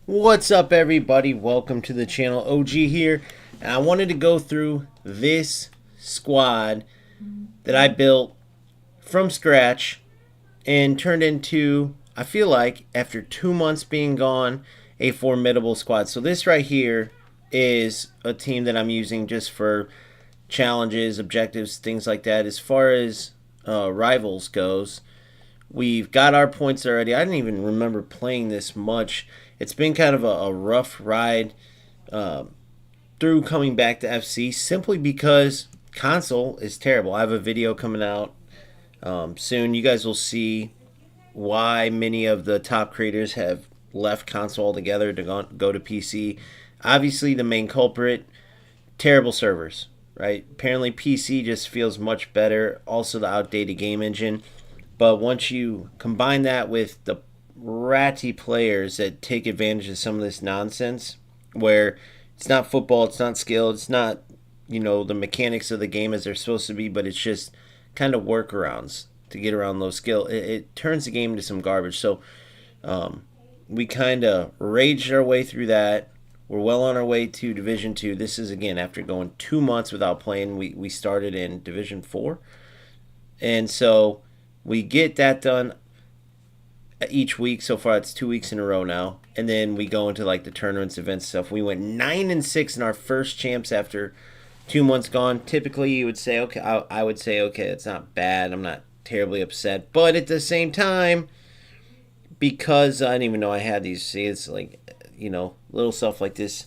What's up, everybody? Welcome to the channel. OG here, and I wanted to go through this squad that I built from scratch and turned into, I feel like, after 2 months being gone, a formidable squad. So this right here is a team that I'm using just for challenges, objectives, things like that. As far as rivals goes, we've got our points already. I didn't even remember playing this much. It's been kind of a rough ride uh, through coming back to FC simply because console is terrible. I have a video coming out soon. You guys will see why many of the top creators have left console altogether to go to PC. Obviously, the main culprit, terrible servers, right? Apparently, PC just feels much better. Also, the outdated game engine. But once you combine that with the ratty players that take advantage of some of this nonsense, where it's not football, it's not skill, it's not, the mechanics of the game as they're supposed to be, but it's just kind of workarounds to get around those skill. It turns the game into some garbage. So we kind of raged our way through that. We're well on our way to Division 2. This is, again, after going 2 months without playing. We started in Division 4. And so we get that done each week. So far, it's 2 weeks in a row now. And then we go into like the tournaments, events, stuff. We went 9-6 in our first champs after 2 months gone. Typically, you would say, okay, I would say, okay, it's not bad. I'm not terribly upset. But at the same time, because I didn't even know I had these, see, it's like, little stuff like this,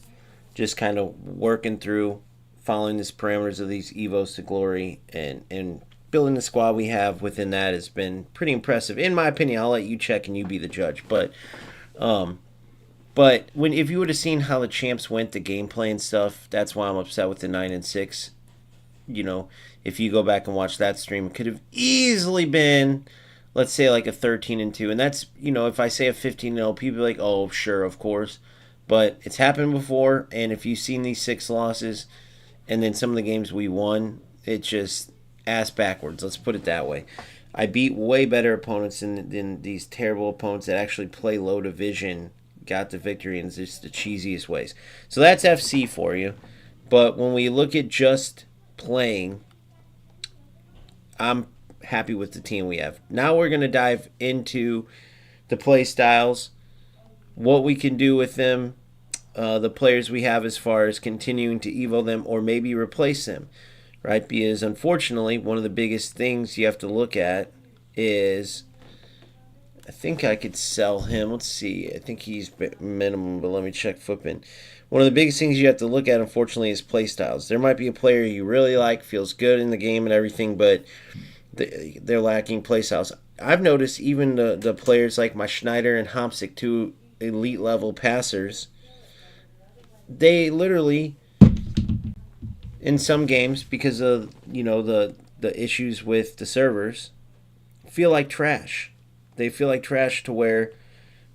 just kind of working through, following these parameters of these Evos to glory, and building the squad we have within that has been pretty impressive, in my opinion. I'll let you check and you be the judge. But if you would have seen how the champs went, the gameplay and stuff, that's why I'm upset with the 9-6. If you go back and watch that stream, it could have easily been, let's say, like a 13-2, and that's, if I say a 15-0, people are like, oh, sure, of course, but it's happened before. And if you've seen these 6 losses, and then some of the games we won, it's just ass backwards. Let's put it that way. I beat way better opponents than these terrible opponents that actually play low division. Got the victory in just the cheesiest ways. So that's FC for you. But when we look at just playing, I'm happy with the team we have. Now we're going to dive into the play styles, what we can do with them, the players we have as far as continuing to evo them or maybe replace them, right? Because unfortunately, one of the biggest things you have to look at is, I think I could sell him. Let's see. I think he's minimum, but let me check Footman. One of the biggest things you have to look at, unfortunately, is play styles. There might be a player you really like, feels good in the game and everything, but they're lacking play styles. I've noticed even the players like my Schneider and Homsick, two elite level passers, they literally, in some games, because of the issues with the servers, feel like trash. They feel like trash to where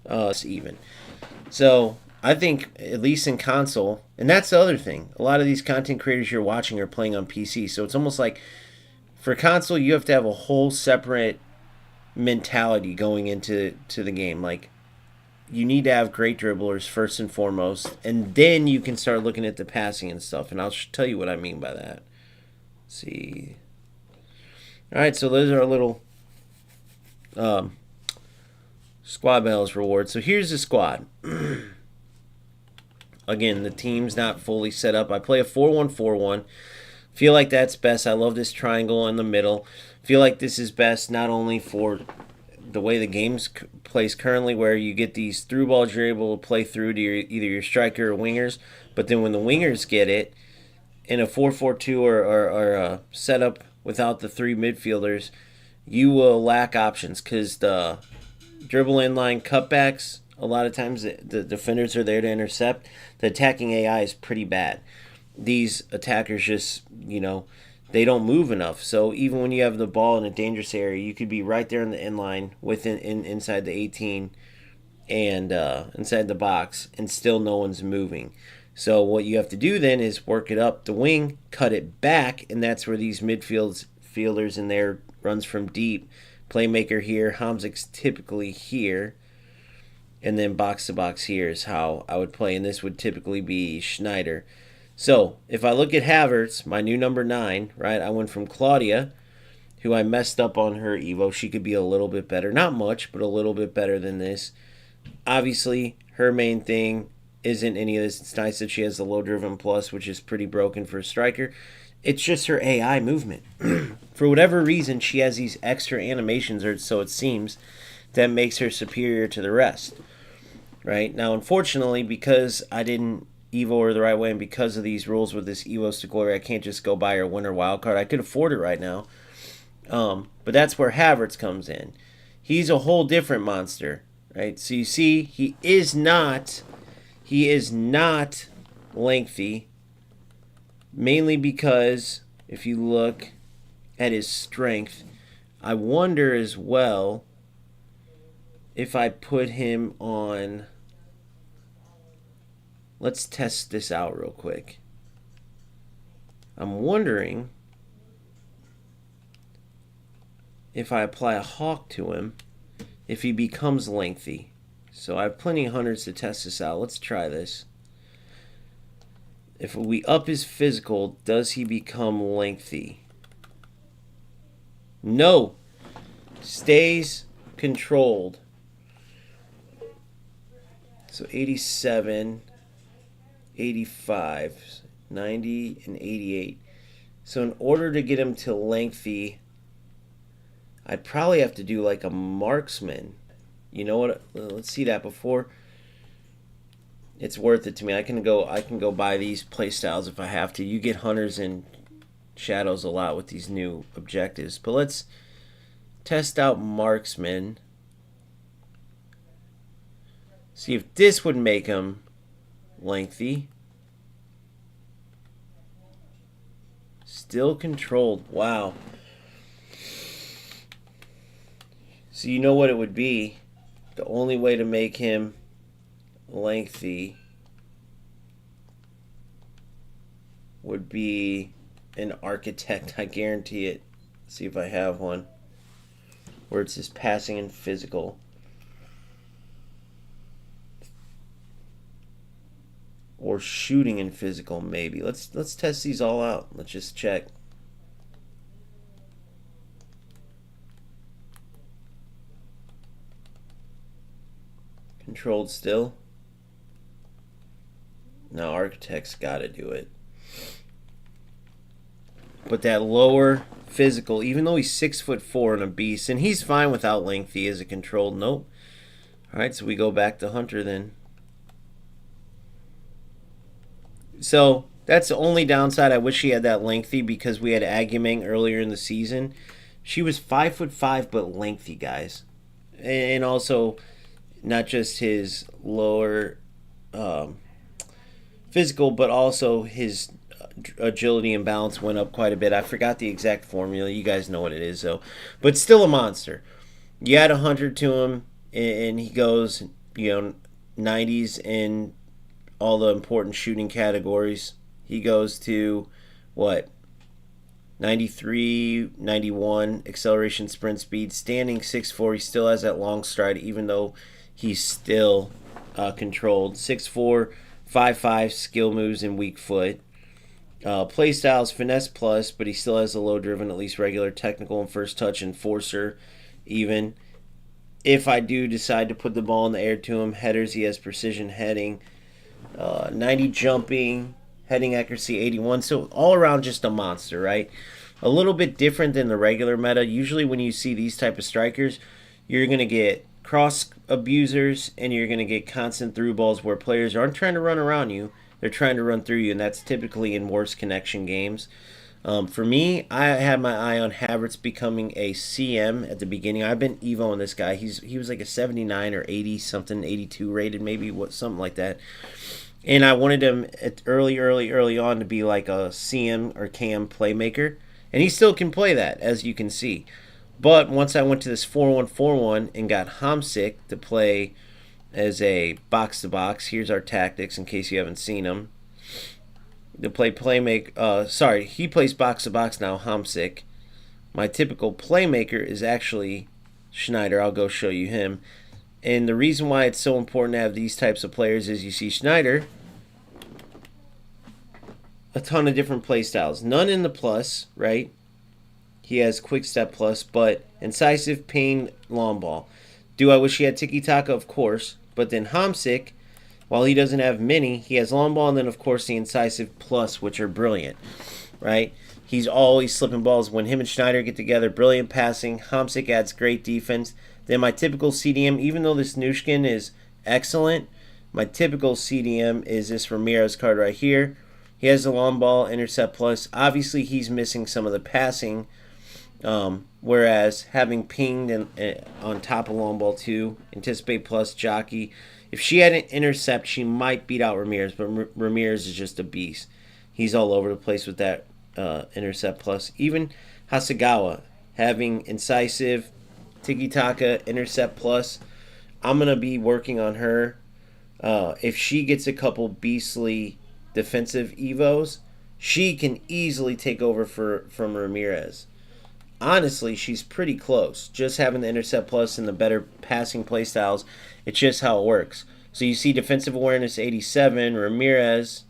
it's even. So I think, at least in console, and that's the other thing, a lot of these content creators you're watching are playing on PC. So it's almost like for console, you have to have a whole separate mentality going into the game. Like, you need to have great dribblers first and foremost, and then you can start looking at the passing and stuff. And I'll tell you what I mean by that. Let's see. All right, so those are our little squad battles rewards. So here's the squad. Again, the team's not fully set up. I play a 4-1-4-1. Feel like that's best. I love this triangle in the middle. Feel like this is best not only for the way the game's plays currently, where you get these through balls you're able to play through to either your striker or wingers, but then when the wingers get it in a 4-4-2 or a setup without the 3 midfielders, you will lack options because the dribble inline cutbacks, a lot of times the defenders are there to intercept. The attacking AI is pretty bad. These attackers just, they don't move enough. So even when you have the ball in a dangerous area, you could be right there in the inline inside the 18 and inside the box, and still no one's moving. So what you have to do then is work it up the wing, cut it back, and that's where these midfielders in there runs from deep. Playmaker here, Hamzik's typically here, And then box to box here is how I would play, and this would typically be Schneider. So if I look at Havertz, my new number 9, right? I went from Claudia, who I messed up on her Evo. She could be a little bit better. Not much, but a little bit better than this. Obviously, her main thing isn't any of this. It's nice that she has the low driven plus, which is pretty broken for a striker. It's just her AI movement. For whatever reason, she has these extra animations, or so it seems, that makes her superior to the rest. Right? Now, unfortunately, because I didn't Evo her the right way, and because of these rules with this Evo's to Glory, I can't just go buy her winner wild card. I could afford it right now. But that's where Havertz comes in. He's a whole different monster, right? So you see, he is not lengthy, mainly because if you look at his strength, I wonder as well if I put him on. Let's test this out real quick. I'm wondering if I apply a hawk to him, if he becomes lengthy. So I have plenty of hundreds to test this out. Let's try this. If we up his physical, does he become lengthy? No. Stays controlled. So 87, 85, 90, and 88. So in order to get him to lengthy, I'd probably have to do like a marksman. You know what? Let's see that before. It's worth it to me. I can go buy these playstyles if I have to. You get hunters and shadows a lot with these new objectives. But let's test out marksman. See if this would make him lengthy. Still controlled. Wow. So you know what it would be. The only way to make him lengthy would be an architect. I guarantee it. Let's see if I have one. Where it's just passing and physical. Or shooting and physical, maybe. Let's test these all out. Let's just check. Controlled still. Now architect's got to do it. But that lower physical, even though he's 6'4" and a beast, and he's fine without lengthy as a controlled. Nope. All right, so we go back to Hunter then. So that's the only downside. I wish she had that lengthy because we had Agumeng earlier in the season. She was 5'5" but lengthy, guys, and also not just his lower physical, but also his agility and balance went up quite a bit. I forgot the exact formula. You guys know what it is, though. But still a monster. You add 100 to him, and he goes, 90s in all the important shooting categories. He goes to, 93, 91, acceleration, sprint speed, standing 6'4". He still has that long stride, even though he's still controlled. 6'4", 5'5", skill moves, and weak foot. Playstyles, finesse plus, but he still has a low driven, at least regular, technical, and first touch, enforcer, even. If I do decide to put the ball in the air to him, headers, he has precision heading, 90 jumping, heading accuracy 81. So all around just a monster, right? A little bit different than the regular meta. Usually when you see these type of strikers, you're going to get cross abusers and you're going to get constant through balls where players aren't trying to run around you. They're trying to run through you, and that's typically in worse connection games. For me, I had my eye on Havertz becoming a CM at the beginning. I've been Evoing this guy. He was like a 79 or 80 something, 82 rated, maybe something like that. And I wanted him early on to be like a CM or CAM playmaker, and he still can play that, as you can see. But once I went to this 4-1-4-1 and got Hamsik to play as a box-to-box, here's our tactics in case you haven't seen them. To play playmaker, he plays box-to-box now, Hamsik. My typical playmaker is actually Schneider. I'll go show you him. And the reason why it's so important to have these types of players is you see Schneider, a ton of different play styles. None in the plus, right? He has quick step plus, but incisive, ping, long ball. Do I wish he had tiki-taka? Of course. But then Hamsik, while he doesn't have many, he has long ball and then, of course, the incisive plus, which are brilliant, right? He's always slipping balls. When him and Schneider get together, brilliant passing. Hamsik adds great defense. Then my typical CDM, even though this Nushkin is excellent, my typical CDM is this Ramirez card right here. He has the long ball, intercept plus. Obviously, he's missing some of the passing, whereas having pinged on top of long ball too, anticipate plus, jockey. If she had an intercept, she might beat out Ramirez, but Ramirez is just a beast. He's all over the place with that intercept plus. Even Hasegawa having incisive, tiki-taka, intercept plus. I'm going to be working on her. If she gets a couple beastly defensive evos, she can easily take over from Ramirez. Honestly, she's pretty close. Just having the intercept plus and the better passing play styles, it's just how it works. So you see defensive awareness 87, Ramirez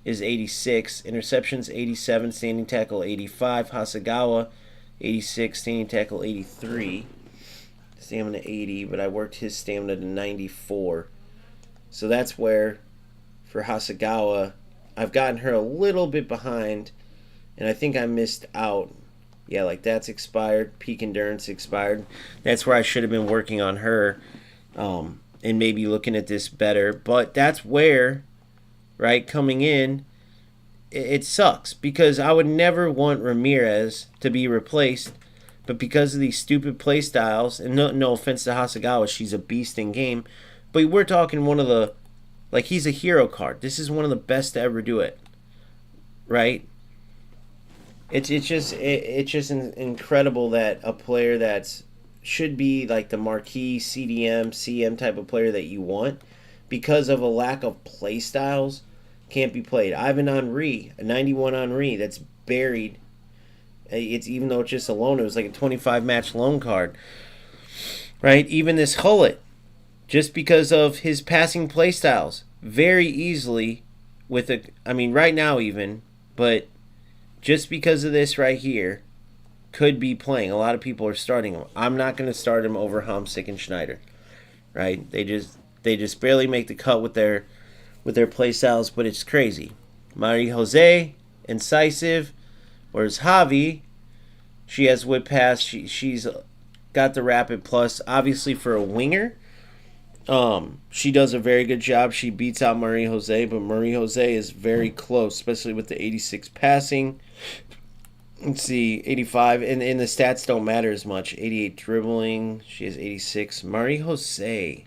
is 86, interceptions 87, standing tackle 85, Hasegawa 86, standing tackle 83, stamina 80, but I worked his stamina to 94. So that's where, for Hasegawa, I've gotten her a little bit behind, and I think I missed out. Yeah, like that's expired. Peak endurance expired. That's where I should have been working on her and maybe looking at this better. But that's where, right, coming in, it sucks because I would never want Ramirez to be replaced. But because of these stupid play styles, and no offense to Hasegawa, she's a beast in game. But we're talking one of the, like, he's a hero card. This is one of the best to ever do it, right? It's just incredible that a player that's should be like the marquee CDM, CM type of player that you want, because of a lack of play styles, can't be played. Ivan Henry, a 91 Henry that's buried. It's even though it's just a loan, it was like a 25 match loan card, right? Even this Hullet, just because of his passing play styles, very easily with a, I mean right now even, but just because of this right here, could be playing. A lot of people are starting him. I'm not going to start him over Hamsik and Schneider, right? They just barely make the cut with their play styles, but it's crazy. Marie Jose, incisive, whereas Javi, she has whip pass. She's got the rapid plus. Obviously for a winger, she does a very good job. She beats out Marie Jose, but Marie Jose is very close, especially with the 86 passing. Let's see, 85, and the stats don't matter as much. 88 dribbling, she has 86. Marie Jose,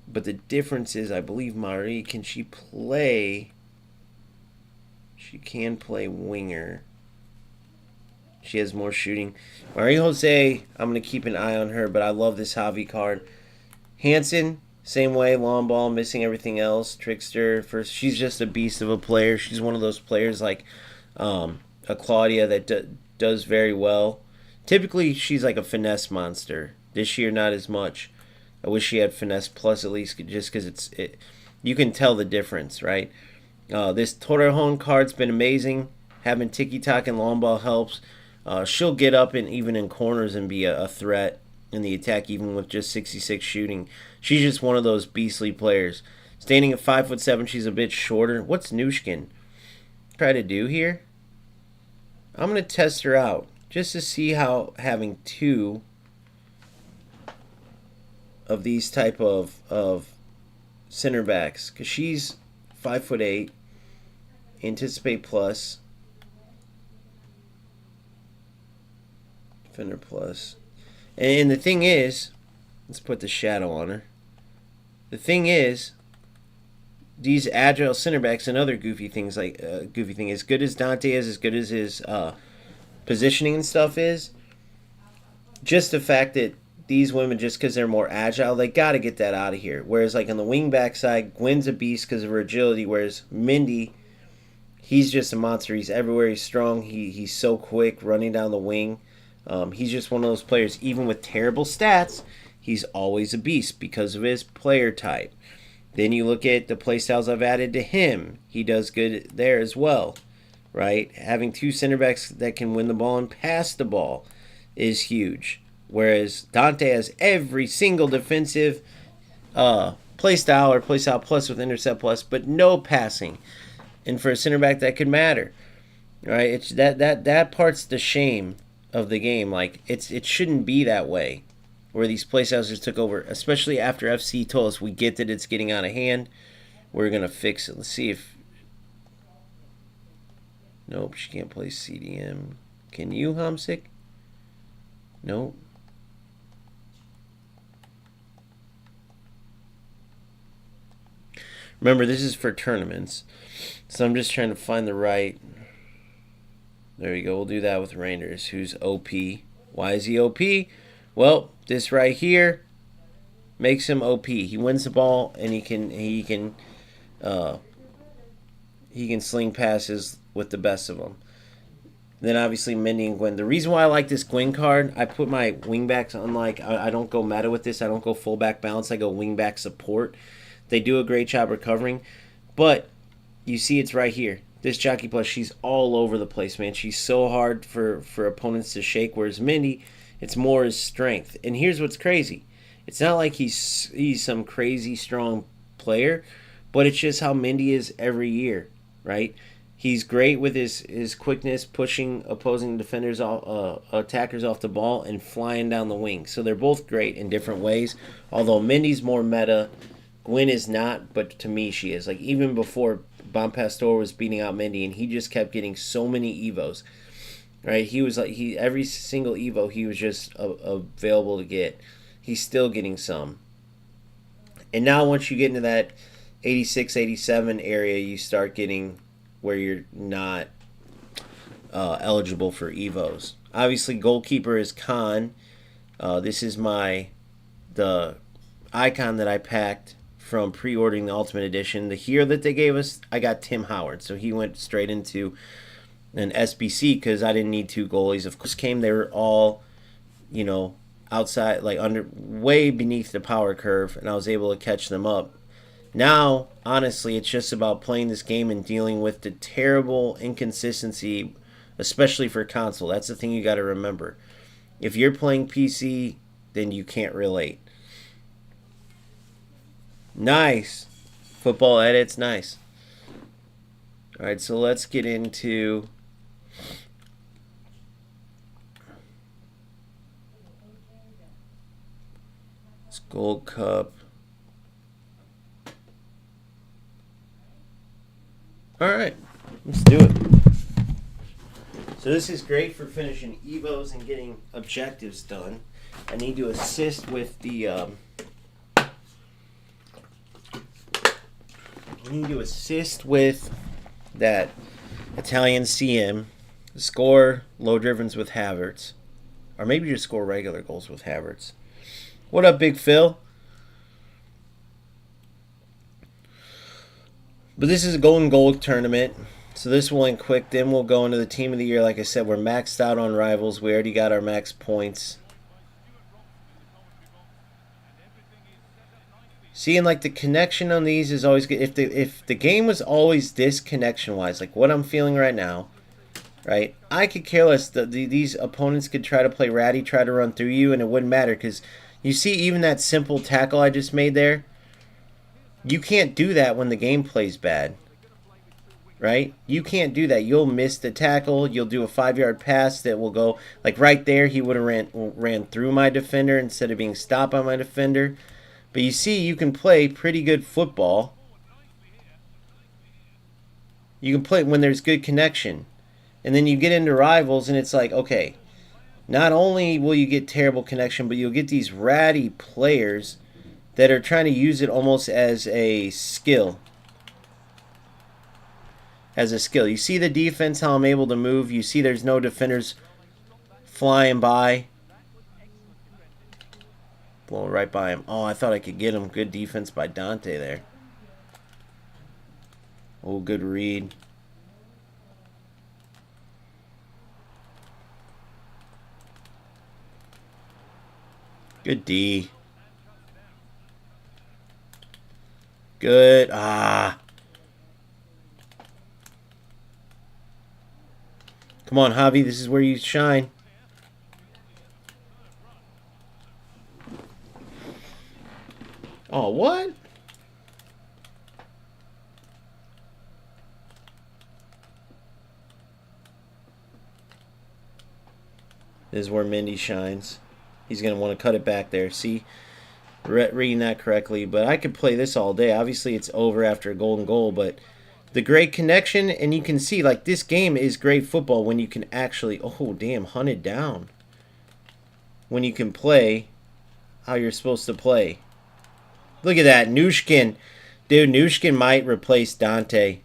but the difference is, I believe Marie, can she play? She can play winger. She has more shooting. Marie Jose, I'm going to keep an eye on her, but I love this Javi card. Hansen, same way, long ball, missing everything else. Trickster, first, she's just a beast of a player. She's one of those players like a Claudia that does very well. Typically, she's like a finesse monster. This year, not as much. I wish she had finesse plus at least, just because you can tell the difference, right? This Torrejon card's been amazing. Having tiki-taka and long ball helps. She'll get up and even in corners and be a threat in the attack, even with just 66 shooting. She's just one of those beastly players. Standing at 5'7", she's a bit shorter. What's Nushkin try to do here? I'm going to test her out just to see how having two of these type of center backs, because she's 5'8", anticipate plus, defender plus. And the thing is, let's put the shadow on her. The thing is, these agile center backs and other goofy things like as good as Dante is, as good as his positioning and stuff is, just the fact that these women, just because they're more agile, they got to get that out of here. Whereas like on the wing back side, Gwen's a beast because of her agility, whereas Mindy, he's just a monster. He's everywhere. He's strong. He's so quick running down the wing. He's just one of those players, even with terrible stats, he's always a beast because of his player type. Then you look at the playstyles I've added to him. He does good there as well, right? Having two center backs that can win the ball and pass the ball is huge. Whereas Dante has every single defensive playstyle or playstyle plus with intercept plus, but no passing. And for a center back, that could matter, right? It's that part's the shame of the game. Like it shouldn't be that way, where these playstyles just took over. Especially after FC told us we get that it's getting out of hand. We're gonna fix it. Let's see if. Nope, she can't play CDM. Can you, Homsick? Nope. Remember, this is for tournaments. So I'm just trying to find the right. There we go. We'll do that with Rangers, who's OP. Why is he OP? Well, this right here makes him OP. He wins the ball and he can sling passes with the best of them. Then obviously Mendy and Gwyn. The reason why I like this Gwyn card, I put my wingbacks on I don't go meta with this. I don't go fullback balance. I go wingback support. They do a great job recovering. But you see it's right here. This Jockey Plus, she's all over the place, man. She's so hard for opponents to shake, whereas Mendy, it's more his strength. And here's what's crazy. It's not like he's some crazy strong player, but it's just how Mendy is every year, right? He's great with his quickness, pushing opposing defenders off, attackers off the ball, and flying down the wing. So they're both great in different ways. Although Mendy's more meta, Gwyn is not, but to me she is. Like even before Bon Pastor was beating out Mendy, and he just kept getting so many evos. Right? He was like every single evo he was just available to get. He's still getting some. And now once you get into that 86, 87 area, you start getting where you're not eligible for evos. Obviously, goalkeeper is Khan. This is the icon that I packed from pre-ordering the Ultimate Edition. The hero that they gave us, I got Tim Howard, so he went straight into an SBC because I didn't need two goalies. Of course, they were all, outside, like under, way beneath the power curve, and I was able to catch them up. Now, honestly, it's just about playing this game and dealing with the terrible inconsistency, especially for console. That's the thing you got to remember. If you're playing PC, then you can't relate. Nice. Football edits, nice. All right, so let's get into this Gold Cup. All right, let's do it. So this is great for finishing evos and getting objectives done. I need to assist with the that Italian CM, score low drivens with Havertz, or maybe just score regular goals with Havertz. What up, Big Phil? But this is a golden goal tournament, so this will end quick. Then we'll go into the team of the year. Like I said, we're maxed out on rivals. We already got our max points. Seeing like the connection on these is always good. If the game was always this connection wise, like what I'm feeling right now, right? I could care less. These opponents could try to play ratty, try to run through you, and it wouldn't matter because you see even that simple tackle I just made there. You can't do that when the game plays bad, right? You can't do that. You'll miss the tackle. You'll do a 5-yard pass that will go like right there. He would have ran through my defender instead of being stopped by my defender. But you see, you can play pretty good football. You can play when there's good connection. And then you get into rivals, and it's like, okay, not only will you get terrible connection, but you'll get these ratty players that are trying to use it almost as a skill. You see the defense, how I'm able to move. You see there's no defenders flying by. Blowing right by him. Oh, I thought I could get him. Good defense by Dante there. Oh, good read. Good D. Good. Ah. Come on, Javi. This is where you shine. Oh, what? This is where Mindy shines. He's going to want to cut it back there. See? Reading that correctly. But I could play this all day. Obviously, it's over after a golden goal, but the great connection, and you can see, like, this game is great football when you can actually, oh, damn, hunted down. When you can play how you're supposed to play. Look at that, Nushkin. Dude, Nushkin might replace Dante.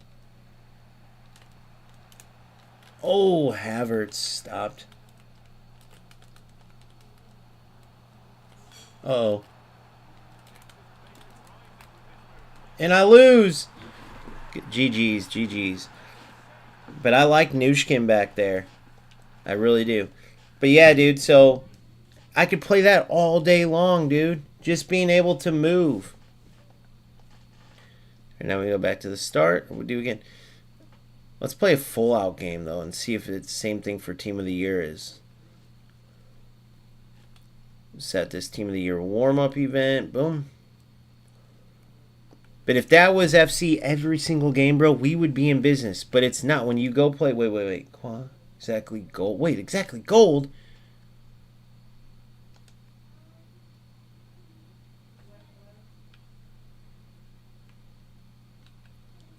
Oh, Havertz stopped. Uh-oh. And I lose. GG's, GG's. But I like Nushkin back there. I really do. But yeah, dude, so I could play that all day long, dude. Just being able to move. And now we go back to the start. We'll do again. Let's play a full-out game, though, and see if it's the same thing for Team of the Year is. Set this Team of the Year warm-up event. Boom. But if that was FC every single game, bro, we would be in business. But it's not. When you go play... Wait. Exactly gold. Wait, exactly gold?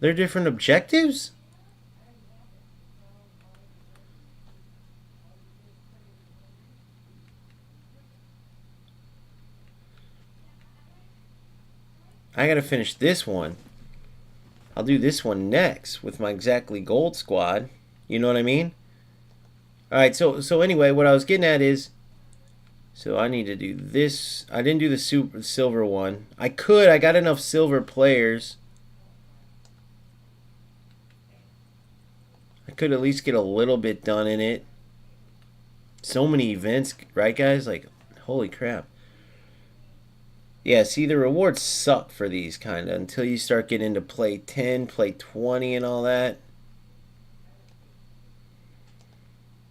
They're different objectives? I gotta finish this one. I'll do this one next with my exactly gold squad. You know what I mean? Alright, so anyway, what I was getting at is... So I need to do this. I didn't do the silver one. I could. I got enough silver players. I could at least get a little bit done in it. So many events, right, guys? Like, holy crap. Yeah, see, the rewards suck for these, kind of, until you start getting into play 10, play 20, and all that.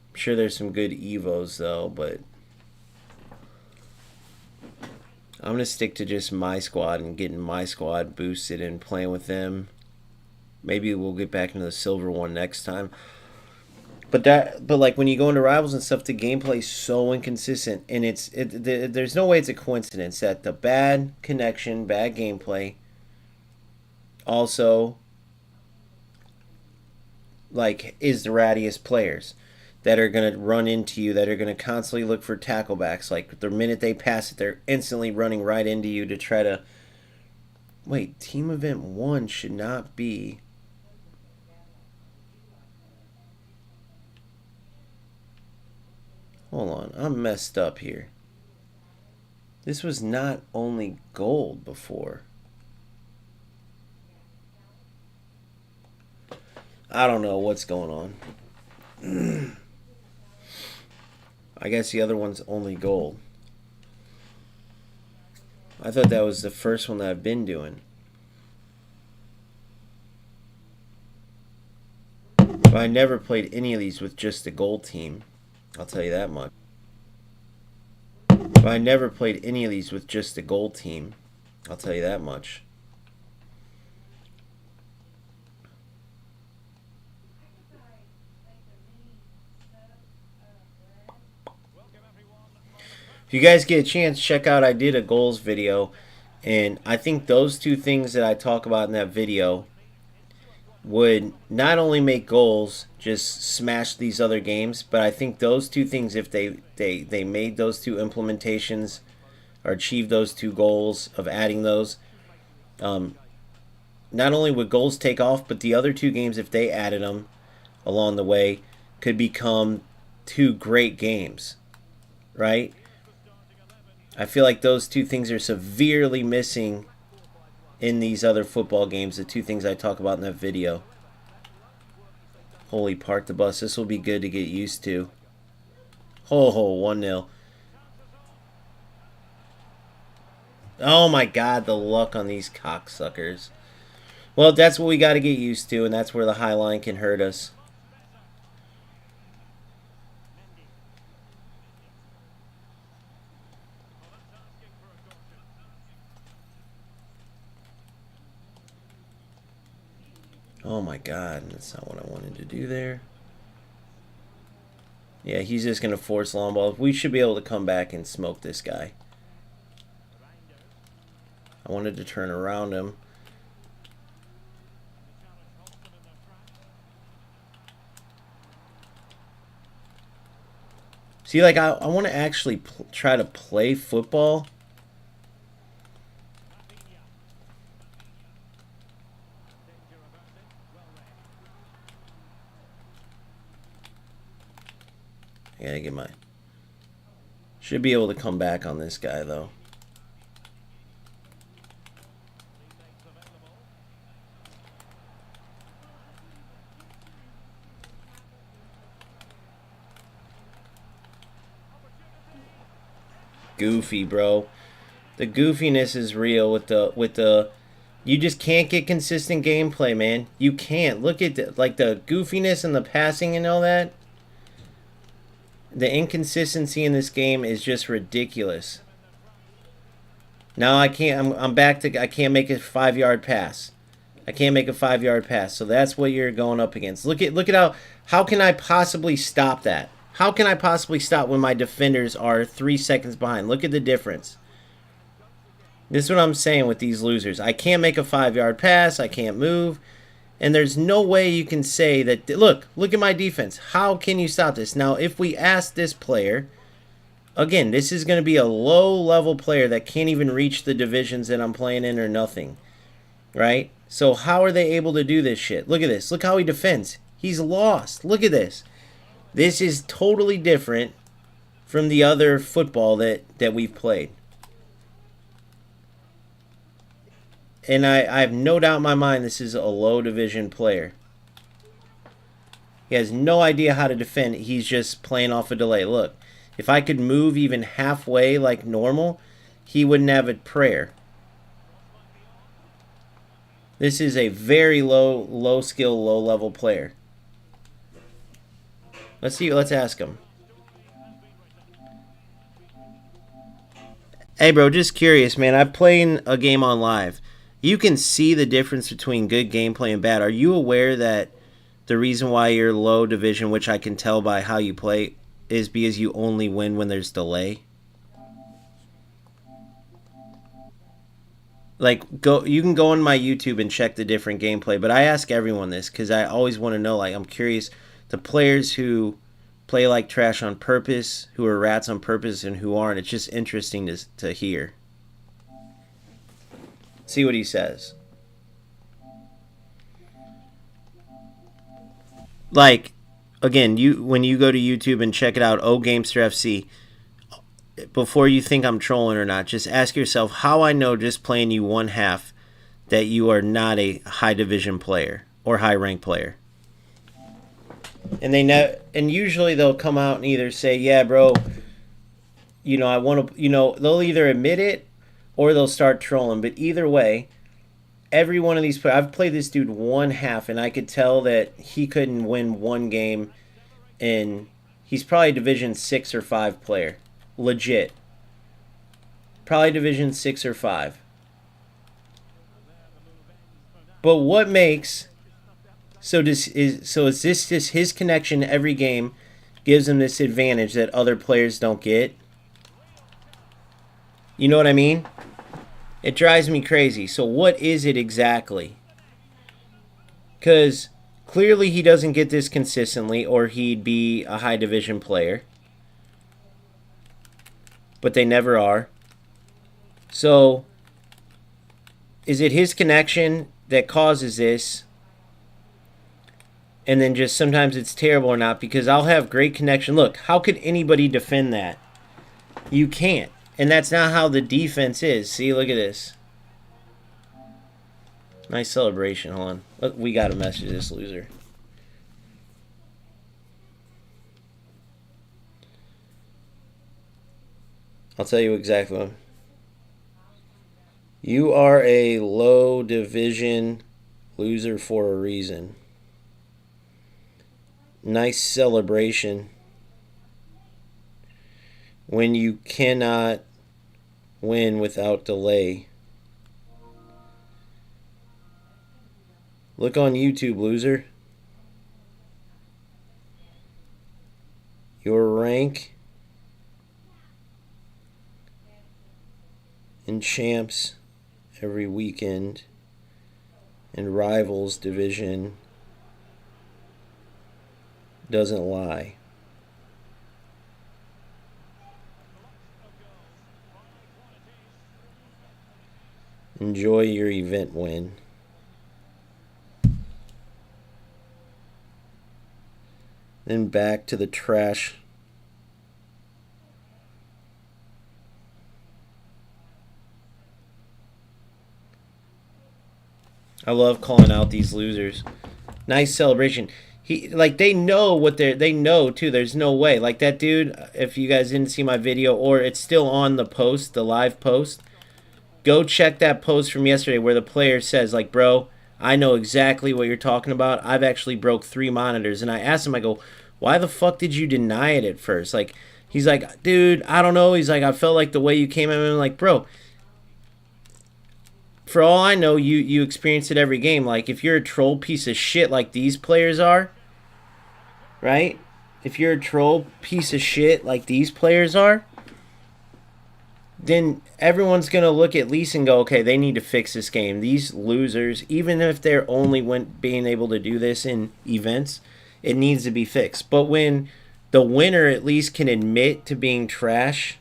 I'm sure there's some good Evos, though, but I'm going to stick to just my squad and getting my squad boosted and playing with them. Maybe we'll get back into the silver one next time. But like when you go into rivals and stuff, the gameplay is so inconsistent, and there's no way it's a coincidence that the bad connection, bad gameplay, also like is the rattiest players that are gonna run into you, that are gonna constantly look for tacklebacks. Like the minute they pass it, they're instantly running right into you to try to. Wait, team event 1 should not be. Hold on, I'm messed up here. This was not only gold before. I don't know what's going on. I guess the other one's only gold. I thought that was the first one that I've been doing. But I never played any of these with just the gold team. I'll tell you that much. But I never played any of these with just the gold team. I'll tell you that much. If you guys get a chance, check out, I did a goals video. And I think those two things that I talk about in that video would not only make goals just smash these other games, but I think those two things, if they made those two implementations or achieved those two goals of adding those, not only would goals take off, but the other two games, if they added them along the way, could become two great games, right? I feel like those two things are severely missing in these other football games, the two things I talk about in that video. Holy, park the bus. This will be good to get used to. Ho, 1-0. Oh my god, the luck on these cocksuckers. Well, that's what we got to get used to, and that's where the high line can hurt us. Oh my god, that's not what I wanted to do there. Yeah, he's just going to force long ball. We should be able to come back and smoke this guy. I wanted to turn around him. See, like, I want to actually try to play football. I gotta get my... Should be able to come back on this guy, though. Goofy, bro. The goofiness is real with the you just can't get consistent gameplay, man. You can't. Look at the goofiness and the passing and all that. The inconsistency in this game is just ridiculous. Now I can't. I'm back to. I can't make a 5-yard pass. I can't make a 5-yard pass. So that's what you're going up against. Look at how can I possibly stop that? How can I possibly stop when my defenders are 3 seconds behind? Look at the difference. This is what I'm saying with these losers. I can't make a 5-yard pass. I can't move. And there's no way you can say that, look at my defense. How can you stop this? Now, if we ask this player, again, this is going to be a low-level player that can't even reach the divisions that I'm playing in or nothing, right? So how are they able to do this shit? Look at this. Look how he defends. He's lost. Look at this. This is totally different from the other football that we've played. And I have no doubt in my mind this is a low division player. He has no idea how to defend. He's just playing off a delay. Look, if I could move even halfway like normal, he wouldn't have a prayer. This is a very low skill, low level player. Let's see. Let's ask him. Hey, bro, just curious, man. I'm playing a game on live. You can see the difference between good gameplay and bad. Are you aware that the reason why you're low division, which I can tell by how you play, is because you only win when there's delay? Like, you can go on my YouTube and check the different gameplay, but I ask everyone this because I always want to know, like, I'm curious, the players who play like trash on purpose, who are rats on purpose, and who aren't. It's just interesting to hear. See what he says. Like, again, when you go to YouTube and check it out, Gamester FC, before you think I'm trolling or not, just ask yourself how I know just playing you one half that you are not a high division player or high rank player. And and usually they'll come out and either say, "Yeah, bro, I want to," they'll either admit it or they'll start trolling. But either way, every one of these players, I've played this dude one half, and I could tell that he couldn't win one game. And he's probably a Division 6 or 5 player, legit. Probably Division 6 or 5. But what makes is this just his connection every game gives him this advantage that other players don't get? You know what I mean? It drives me crazy. So what is it exactly? Because clearly he doesn't get this consistently or he'd be a high division player. But they never are. So is it his connection that causes this? And then just sometimes it's terrible or not, because I'll have great connection. Look, how could anybody defend that? You can't. And that's not how the defense is. See, look at this. Nice celebration. Hold on. Look, we got to message this loser. I'll tell you exactly what. You are a low division loser for a reason. Nice celebration when you cannot win without delay. Look on YouTube, loser. Your rank in champs every weekend and rivals division doesn't lie. Enjoy your event win. Then back to the trash. I love calling out these losers. Nice celebration. They know what they know too. There's no way. Like that dude, if you guys didn't see my video, or it's still on the post, the live post, go check that post from yesterday where the player says, like, bro, I know exactly what you're talking about. I've actually broke 3 monitors. And I asked him, I go, why the fuck did you deny it at first? Like, he's like, dude, I don't know. He's like, I felt like the way you came at me. I'm like, bro, for all I know, you experience it every game. Like, if you're a troll piece of shit like these players are, right? If you're a troll piece of shit like these players are, then everyone's going to look at least and go, okay, they need to fix this game. These losers, even if they're only being able to do this in events, it needs to be fixed. But when the winner at least can admit to being trash,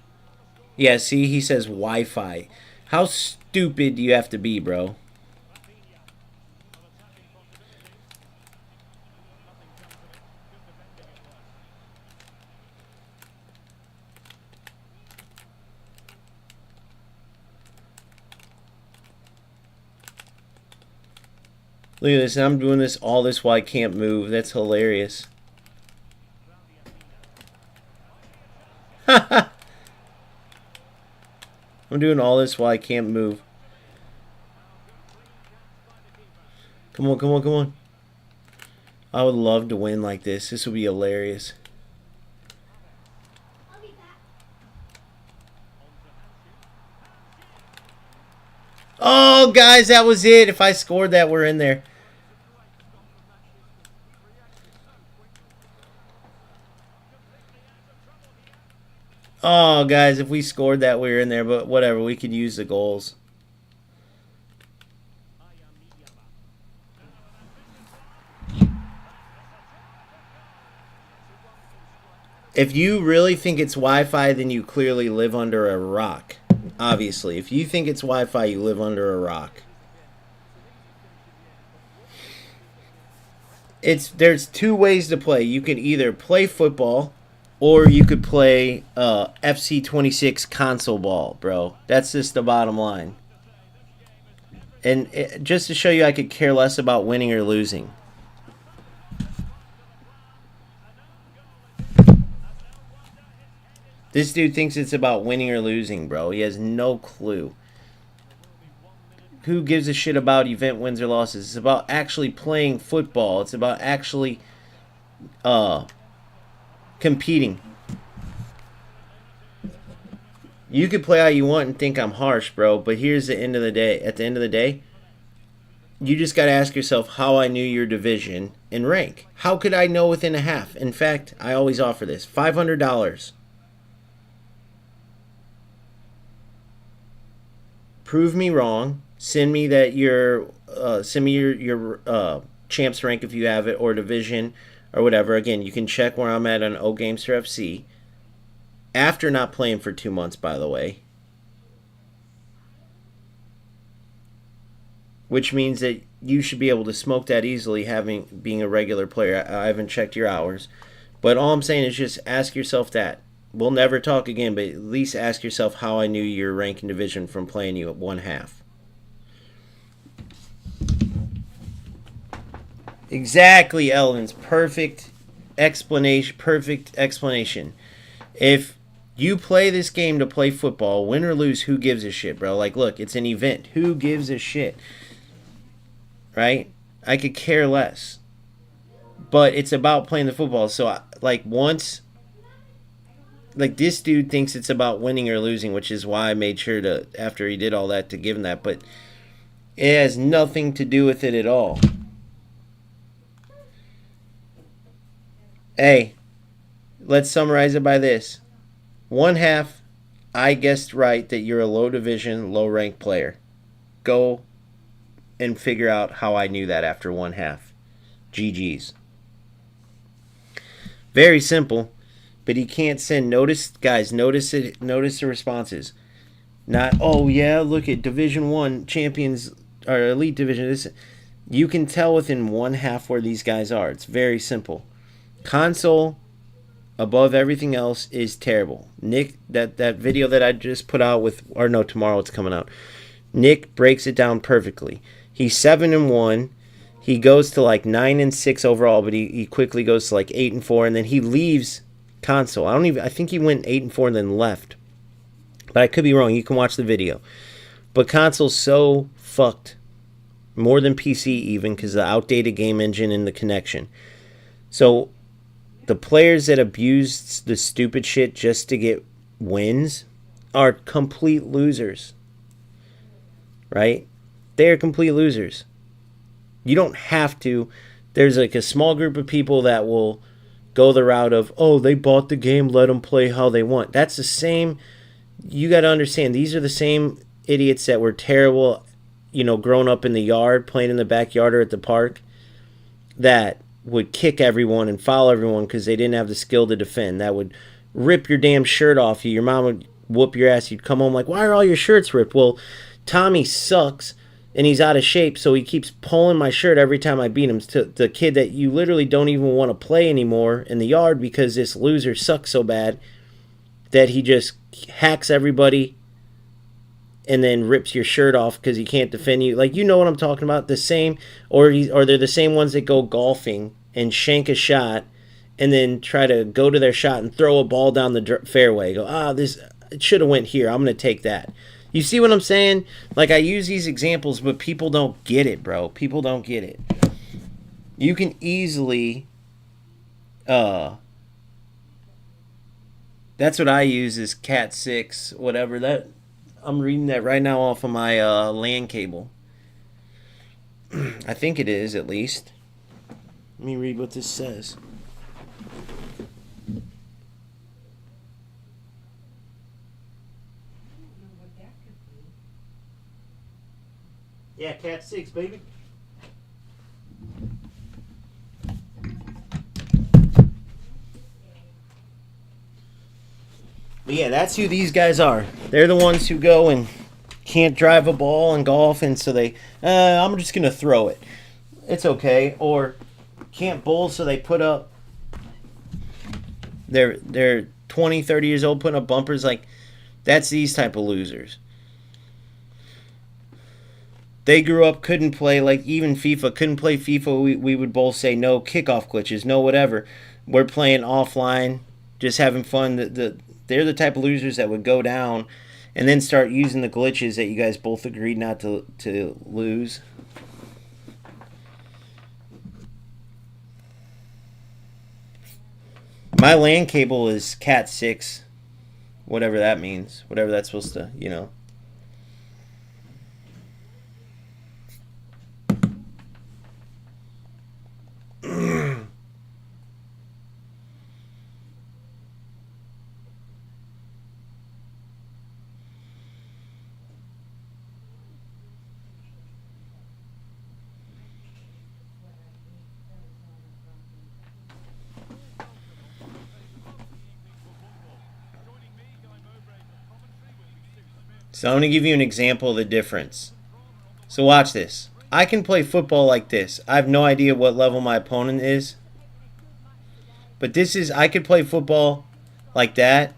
yeah, see, he says Wi-Fi. How stupid do you have to be, bro? Look at this. I'm doing this all this while I can't move. That's hilarious. I'm doing all this while I can't move. Come on, come on, come on. I would love to win like this. This would be hilarious. Oh, guys, that was it. If I scored that, we're in there. Oh, guys, if we scored that, we were in there. But whatever, we could use the goals. If you really think it's Wi-Fi, then you clearly live under a rock. Obviously, if you think it's Wi-Fi, you live under a rock. There's 2 ways to play. You can either play football, or you could play FC26 console ball, bro. That's just the bottom line. And just to show you, I could care less about winning or losing. This dude thinks it's about winning or losing, bro. He has no clue. Who gives a shit about event wins or losses? It's about actually playing football. It's about actually competing. You could play how you want and think I'm harsh, bro, but here's the end of the day. At the end of the day, you just got to ask yourself how I knew your division and rank. How could I know within a half? In fact, I always offer this. $500. Prove me wrong. Send me that your champs rank if you have it, or division, or whatever. Again, you can check where I'm at on O Games for FC. After not playing for 2 months, by the way. Which means that you should be able to smoke that easily, being a regular player. I haven't checked your hours. But all I'm saying is just ask yourself that. We'll never talk again, but at least ask yourself how I knew your rank and division from playing you at 1/2. Exactly, Elvin's perfect explanation. If You play this game to play football. Win or lose, who gives a shit, bro? Like, look, it's an event. Who gives a shit? Right? I could care less. But it's about playing the football. So, like, once... Like, this dude thinks it's about winning or losing, which is why I made sure to, after he did all that, to give him that. But it has nothing to do with it at all. Hey, let's summarize it by this. 1/2, I guessed right that you're a low division, low ranked player. Go and figure out how I knew that after 1/2. GG's. Very simple. But he can't send notice, guys. Notice it. Notice the responses. Not, oh yeah, look at Division 1 champions or Elite Division. This, you can tell within 1/2 where these guys are. It's very simple. Console above everything else is terrible. Nick, that video that I just put out with, or no, tomorrow it's coming out. Nick breaks it down perfectly. He's 7-1. He goes to like 9-6 overall, but he quickly goes to like 8-4, and then he leaves console. I think he went 8-4 and then left. But I could be wrong. You can watch the video. But console's so fucked. More than PC even, because of the outdated game engine and the connection. So the players that abuse the stupid shit just to get wins are complete losers. Right? They are complete losers. You don't have to. There's like a small group of people that will go the route of, oh, they bought the game, let them play how they want. That's the same. You got to understand, these are the same idiots that were terrible, you know, growing up in the yard, playing in the backyard or at the park, that would kick everyone and foul everyone because they didn't have the skill to defend. That would rip your damn shirt off you. Your mom would whoop your ass. You'd come home like, why are all your shirts ripped? Well, Tommy sucks and he's out of shape, so he keeps pulling my shirt every time I beat him. To the kid that you literally don't even want to play anymore in the yard because this loser sucks so bad that he just hacks everybody and then rips your shirt off because he can't defend you. Like, you know what I'm talking about? The same, or they're the same ones that go golfing and shank a shot and then try to go to their shot and throw a ball down the fairway. Go, it should have went here. I'm going to take that. You see what I'm saying? Like, I use these examples, but people don't get it, bro. People don't get it. You can easily... that's what I use is Cat 6, whatever. That I'm reading that right now off of my LAN cable. I think it is, at least. Let me read what this says. Yeah, Cat 6, baby. But yeah, that's who these guys are. They're the ones who go and can't drive a ball in golf, and so they, I'm just going to throw it. It's okay. Or can't bowl, so they put up, they're 20, 30 years old, putting up bumpers. Like, that's these type of losers. They grew up, couldn't play, like even FIFA, couldn't play FIFA. We would both say no kickoff glitches, no whatever. We're playing offline, just having fun. They're the type of losers that would go down and then start using the glitches that you guys both agreed not to lose. My LAN cable is Cat 6, whatever that means, whatever that's supposed to, you know. So I'm going to give you an example of the difference. So watch this. I can play football like this. I have no idea what level my opponent is. But this is, I could play football like that.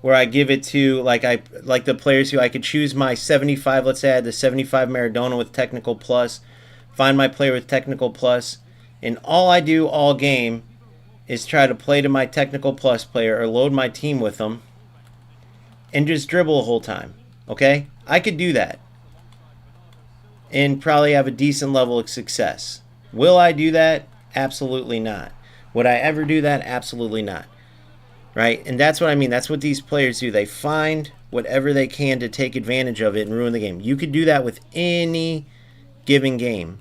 Where I give it to, like the players who I could choose my 75, let's say I had the 75 Maradona with technical plus. Find my player with technical plus. And all I do all game is try to play to my technical plus player or load my team with them and just dribble the whole time. Okay? I could do that and probably have a decent level of success. Will I do that? Absolutely not. Would I ever do that? Absolutely not. Right? And that's what I mean. That's what these players do. They find whatever they can to take advantage of it and ruin the game. You could do that with any given game.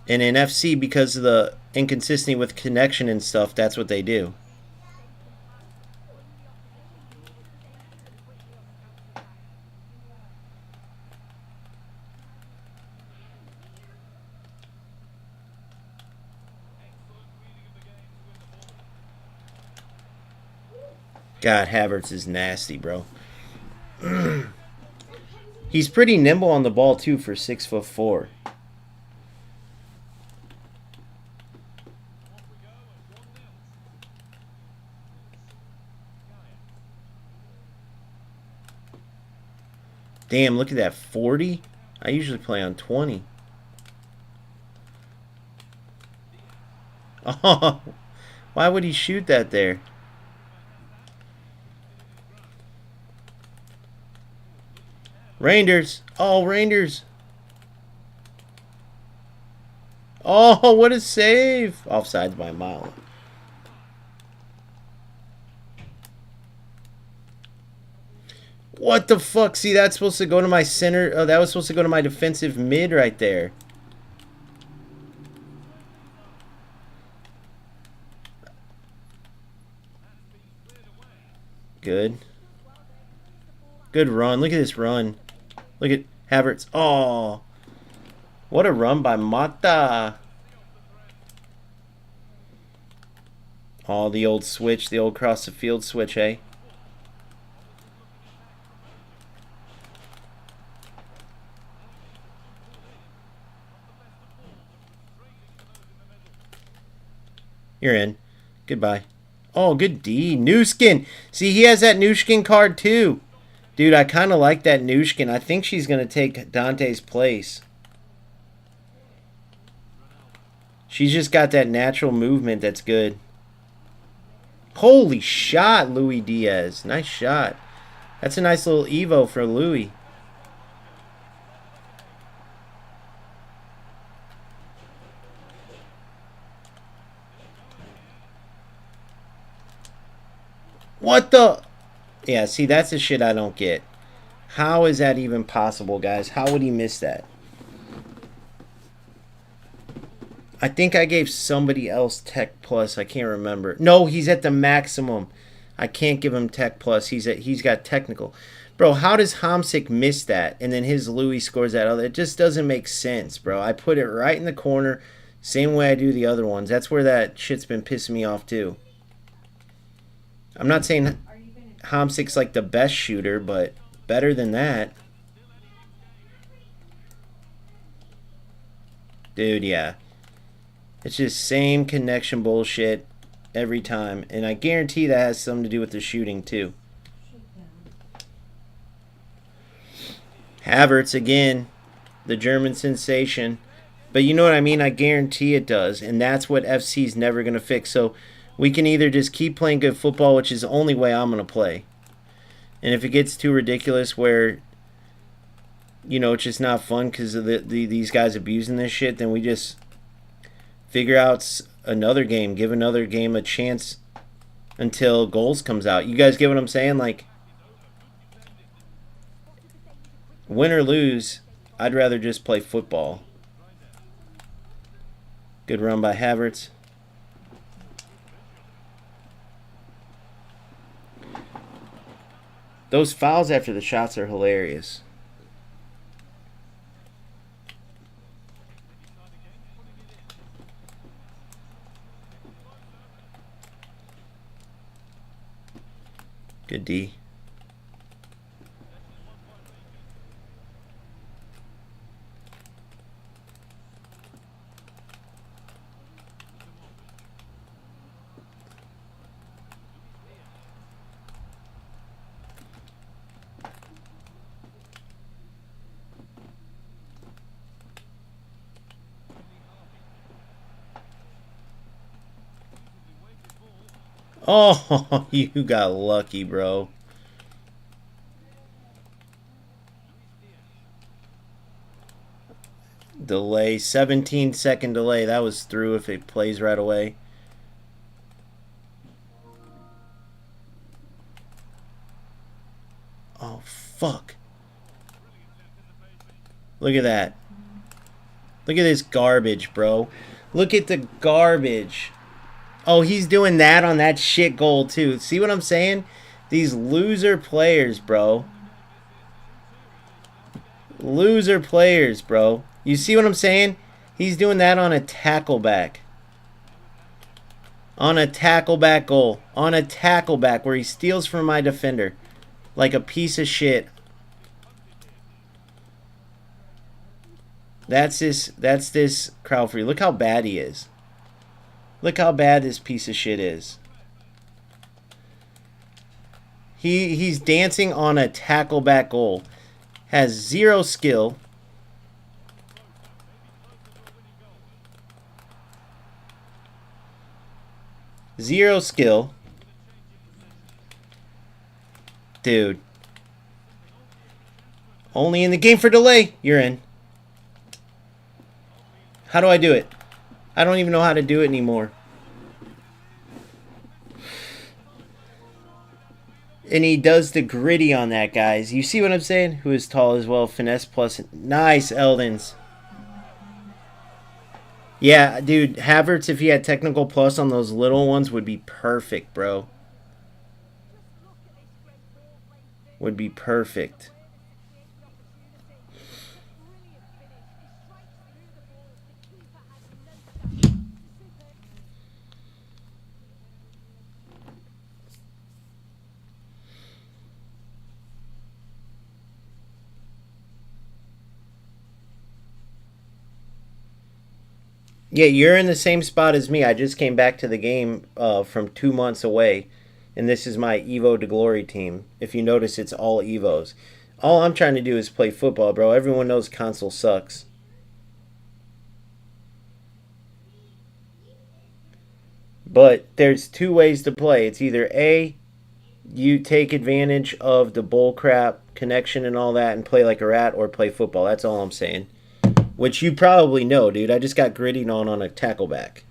And in FC, because of the inconsistency with connection and stuff, that's what they do. God, Havertz is nasty, bro. He's pretty nimble on the ball, too, for 6'4". Damn, look at that, 40? I usually play on 20. Oh, why would he shoot that there? Rangers. Oh, Rangers. Oh, what a save. Offsides by a mile. What the fuck? See, that's supposed to go to my center. Oh, that was supposed to go to my defensive mid right there. Good. Good run. Look at this run. Look at Havertz. Oh. What a run by Mata. Oh, the old switch. The old cross the field switch, eh? You're in. Goodbye. Oh, good D. New skin. See, he has that new skin card too. Dude, I kind of like that new skin. I think she's going to take Dante's place. She's just got that natural movement that's good. Holy shot, Louis Diaz. Nice shot. That's a nice little Evo for Louis. What the? Yeah, see, that's the shit I don't get. How is that even possible, guys? How would he miss that? I think I gave somebody else Tech Plus. I can't remember. No, he's at the maximum. I can't give him Tech Plus. He's got technical. Bro, how does Hamsik miss that? And then his Louis scores that other. It just doesn't make sense, bro. I put it right in the corner. Same way I do the other ones. That's where that shit's been pissing me off, too. I'm not saying Hamsik's like the best shooter, but better than that. Dude, yeah. It's just same connection bullshit every time. And I guarantee that has something to do with the shooting, too. Havertz, again. The German sensation. But you know what I mean? I guarantee it does. And that's what FC's never going to fix. So we can either just keep playing good football, which is the only way I'm going to play. And if it gets too ridiculous where, you know, it's just not fun because of these guys abusing this shit, then we just figure out another game. Give another game a chance until goals comes out. You guys get what I'm saying? Like, win or lose, I'd rather just play football. Good run by Havertz. Those fouls after the shots are hilarious. Good D. Oh, you got lucky, bro. Delay, 17-second delay. That was through if it plays right away. Oh, fuck. Look at that. Look at this garbage, bro. Look at the garbage. Oh, he's doing that on that shit goal, too. See what I'm saying? These loser players, bro. Loser players, bro. You see what I'm saying? He's doing that on a tackle back. On a tackle back goal. On a tackle back where he steals from my defender. Like a piece of shit. That's this Crowfree. Look how bad he is. Look how bad this piece of shit is. He's dancing on a tackle back goal. Has zero skill. Zero skill. Dude. Only in the game for delay. You're in. How do I do it? I don't even know how to do it anymore. And he does the gritty on that, guys. You see what I'm saying? Who is tall as well. Finesse plus. Nice, Eldens. Yeah, dude. Havertz, if he had technical plus on those little ones, would be perfect, bro. Would be perfect. Yeah, you're in the same spot as me. I just came back to the game from 2 months away, and this is my Evo to Glory team. If you notice, it's all Evos. All I'm trying to do is play football, bro. Everyone knows console sucks. But there's two ways to play. It's either A, you take advantage of the bullcrap connection and all that and play like a rat, or play football. That's all I'm saying. Which you probably know, dude. I just got grittied on a tackle back.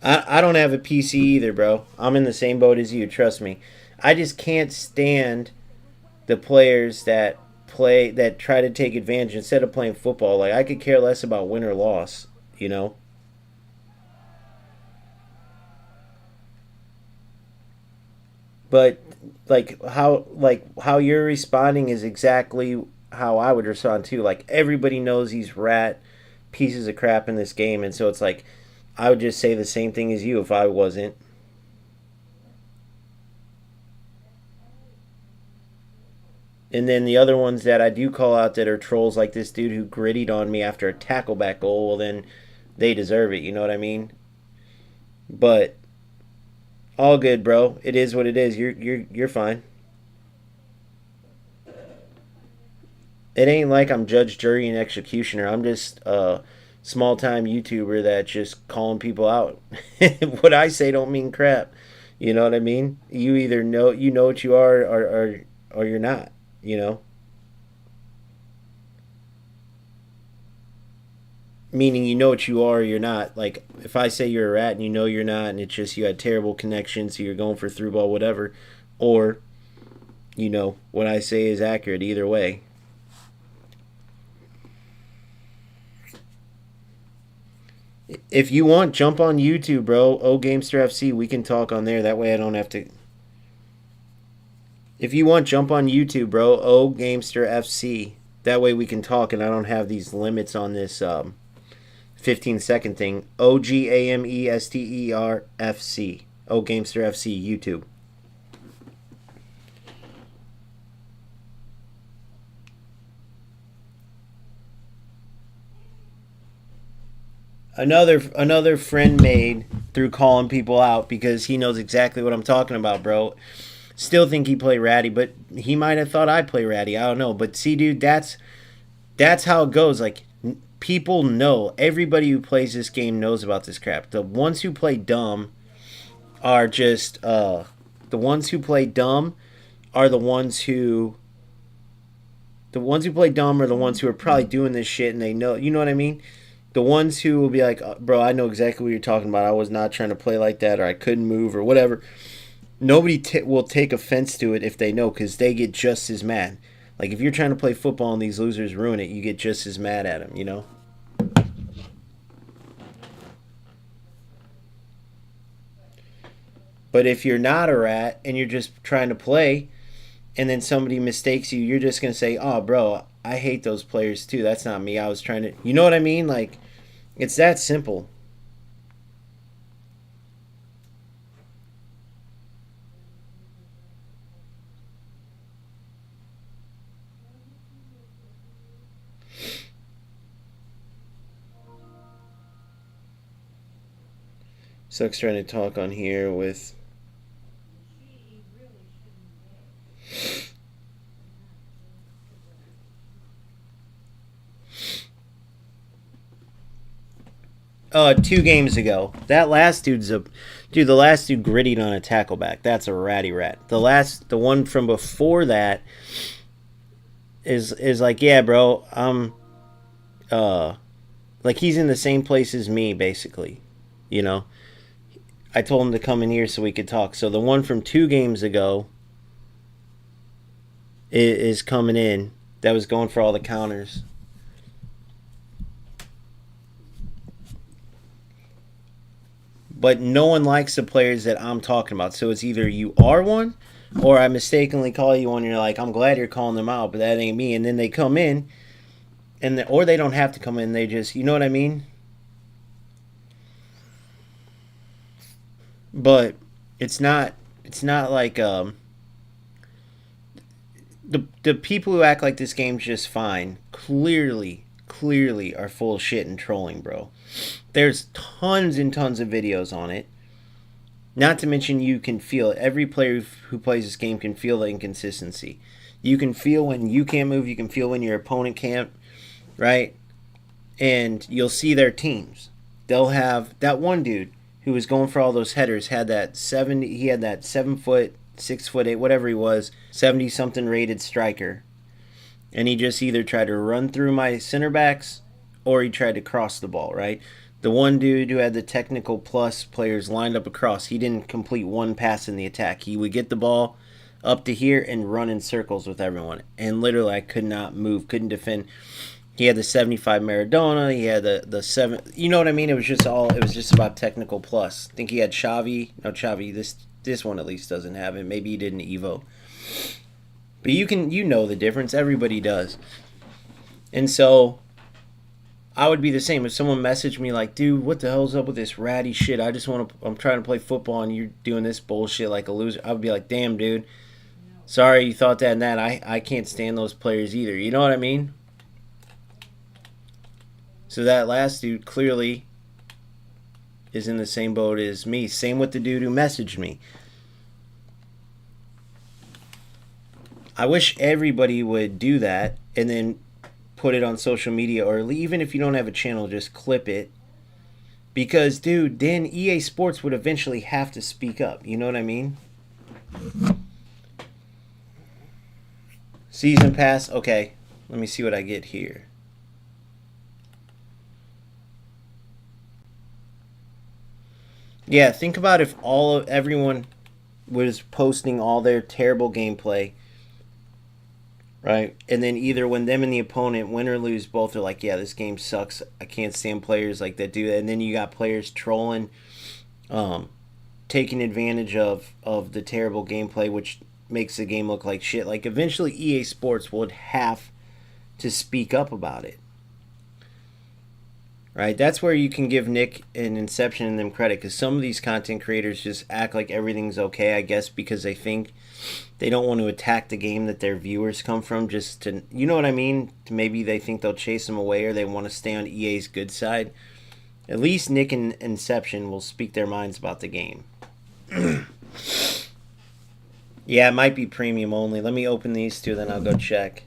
I don't have a PC either, bro. I'm in the same boat as you, trust me. I just can't stand the players that try to take advantage instead of playing football. Like, I could care less about win or loss, you know? But how you're responding is exactly how I would respond too. Like, everybody knows these rat pieces of crap in this game, and so it's like I would just say the same thing as you if I wasn't. And then the other ones that I do call out that are trolls, like this dude who grittied on me after a tackle back goal, well, then they deserve it. You know what I mean? But all good, bro. It is what it is. You're fine. It ain't like I'm judge, jury, and executioner. I'm just a small time YouTuber that's just calling people out. What I say don't mean crap. You know what I mean? You either know what you are, or you're not. You know, meaning you know what you are or you're not. Like, if I say you're a rat and you know you're not, and it's just you had terrible connections, so you're going for through ball, whatever, or what I say is accurate. Either way. If you want, jump on YouTube, bro. O Gamester FC. We can talk on there. That way I don't have to. If you want, jump on YouTube, bro. O Gamester FC. That way we can talk, and I don't have these limits on this 15-second thing. OGAMESTERFC. O Gamester FC. YouTube. Another friend made through calling people out because he knows exactly what I'm talking about, bro. Still think he play ratty, but he might have thought I play ratty. I don't know. But see, dude, that's how it goes. Like, people know. Everybody who plays this game knows about this crap. The ones who play dumb are just the ones who play dumb are the ones who play dumb are the ones who are probably doing this shit and they know, you know what I mean? The ones who will be like, bro, I know exactly what you're talking about. I was not trying to play like that, or I couldn't move, or whatever. Nobody will take offense to it if they know, because they get just as mad. Like, if you're trying to play football and these losers ruin it, you get just as mad at them, you know? But if you're not a rat and you're just trying to play, and then somebody mistakes you, you're just going to say, oh, bro, I hate those players too. That's not me. I was trying to, you know what I mean? Like, it's that simple. Sucks trying to talk on here with. Two games ago. That last dude's a dude. The last dude grittied on a tackleback. That's a ratty rat. The one from before that is like, yeah, bro. Like, he's in the same place as me, basically. You know, I told him to come in here so we could talk. So the one from 2 games ago is coming in. That was going for all the counters. But no one likes the players that I'm talking about. So it's either you are one, or I mistakenly call you one and you're like, I'm glad you're calling them out, but that ain't me. And then they come in, or they don't have to come in. They just, you know what I mean? But it's not like the people who act like this game's just fine clearly are full of shit and trolling, bro. There's tons and tons of videos on it. Not to mention, you can feel it. Every player who plays this game can feel the inconsistency. You can feel when you can't move. You can feel when your opponent can't, right? And you'll see their teams. They'll have that one dude who was going for all those headers had that 70. He had that 7 foot, 6'8", whatever he was, 70 something rated striker, and he just either tried to run through my center backs or he tried to cross the ball, right? The one dude who had the technical plus players lined up across, he didn't complete one pass in the attack. He would get the ball up to here and run in circles with everyone. And literally, I could not move, couldn't defend. He had the 75 Maradona. He had the 7. You know what I mean? It was just about technical plus. I think he had Xavi. No, Xavi. This one at least doesn't have it. Maybe he did an Evo. But you know the difference. Everybody does. And so I would be the same if someone messaged me like, dude, what the hell's up with this ratty shit? I'm trying to play football and you're doing this bullshit like a loser. I would be like, damn, dude. Sorry you thought that and that. I can't stand those players either. You know what I mean? So that last dude clearly is in the same boat as me. Same with the dude who messaged me. I wish everybody would do that and then put it on social media, or even if you don't have a channel, just clip it. Because, dude, then EA Sports would eventually have to speak up. You know what I mean? Season pass. Okay, let me see what I get here. Yeah, think about if everyone was posting all their terrible gameplay, right? And then either when them and the opponent, win or lose, both are like, yeah, this game sucks. I can't stand players like that do that. And then you got players trolling, taking advantage of the terrible gameplay, which makes the game look like shit. Like, eventually EA Sports would have to speak up about it. Right, that's where you can give Nick and Inception and them credit, because some of these content creators just act like everything's okay, I guess, because they think they don't want to attack the game that their viewers come from, just to, you know what I mean? Maybe they think they'll chase them away, or they want to stay on EA's good side. At least Nick and Inception will speak their minds about the game. Yeah, it might be premium only. Let me open these two, then I'll go check.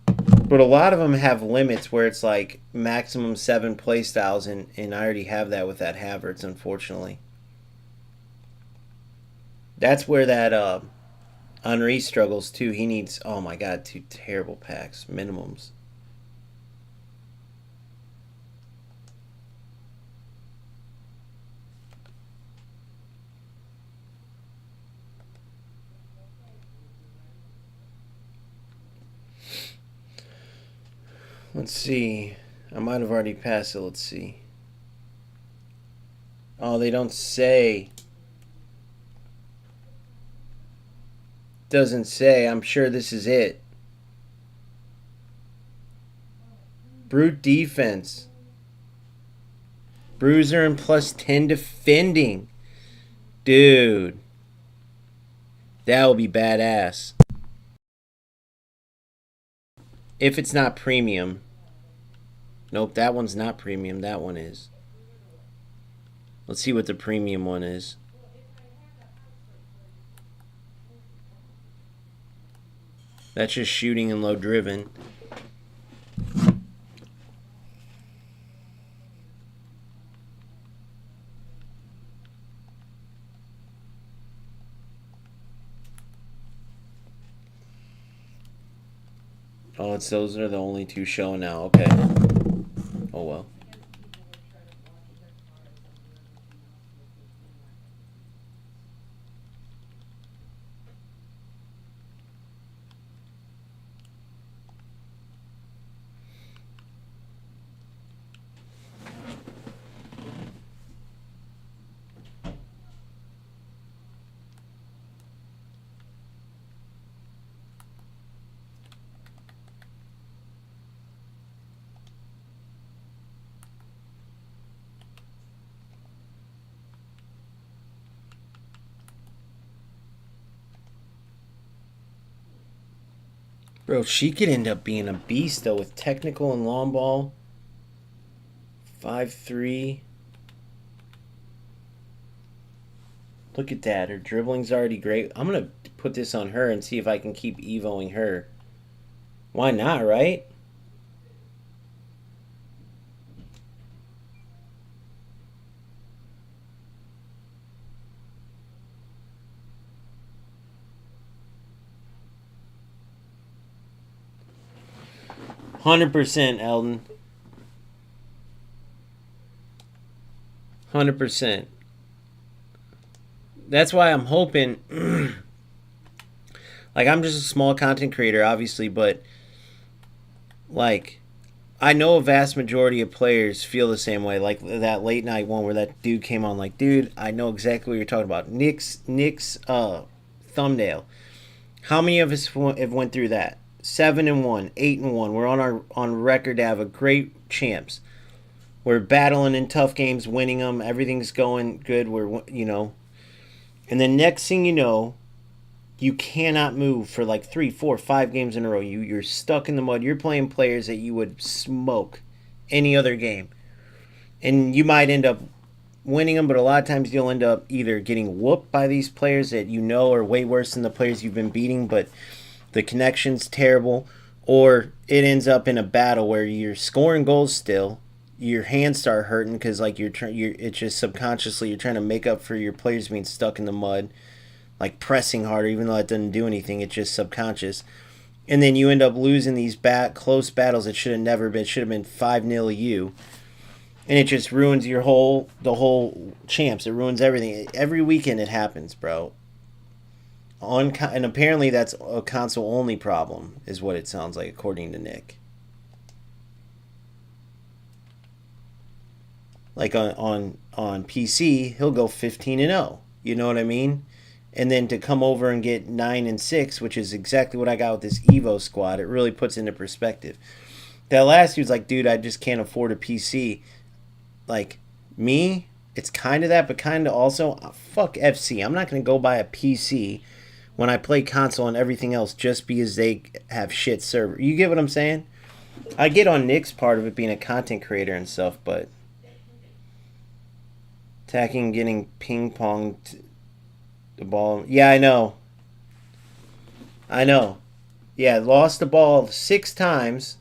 But a lot of them have limits where it's like maximum 7 playstyles, and I already have that with that Havertz, unfortunately. That's where that Henry struggles too. He needs, oh my god, 2 terrible packs, minimums. Let's see. I might have already passed it. Let's see. Oh, they don't say. Doesn't say. I'm sure this is it. Brute defense. Bruiser and plus 10 defending. Dude. That will be badass. If it's not premium. Nope, that one's not premium. That one is. Let's see what the premium one is. That's just shooting and low driven. Oh, it's those are the only two showing now. Okay. Oh well. Bro, she could end up being a beast, though, with technical and long ball. 5'3". Look at that. Her dribbling's already great. I'm going to put this on her and see if I can keep evoing her. Why not, right? %, Eldon. 100%. That's why I'm hoping. Like, I'm just a small content creator, obviously, but like, I know a vast majority of players feel the same way. Like that late night one where that dude came on, like, dude, I know exactly what you're talking about. Nick's thumbnail. How many of us have went through that? 7-1, 8-1. We're on record to have a great champs. We're battling in tough games, winning them. Everything's going good. And then next thing you know, you cannot move for like 3, 4, 5 games in a row. You're stuck in the mud. You're playing players that you would smoke any other game, and you might end up winning them. But a lot of times you'll end up either getting whooped by these players that you know are way worse than the players you've been beating, but the connection's terrible, or it ends up in a battle where you're scoring goals still. Your hands start hurting because like it's just subconsciously you're trying to make up for your players being stuck in the mud, like pressing harder, even though it doesn't do anything. It's just subconscious, and then you end up losing these close battles that should have never been. Should have been 5-0 you, and it just ruins the whole champs. It ruins everything. Every weekend it happens, bro. And apparently that's a console only problem, is what it sounds like, according to Nick. Like on PC, he'll go 15-0. You know what I mean? And then to come over and get 9-6, which is exactly what I got with this Evo squad, it really puts into perspective. That last dude's like, dude, I just can't afford a PC. Like, me, it's kind of that, but kind of also, fuck FC. I'm not going to go buy a PC when I play console and everything else just because they have shit server. You get what I'm saying? I get on Nick's part of it being a content creator and stuff, but attacking, getting ping ponged the ball. Yeah, I know. I know. Yeah, lost the ball 6 times.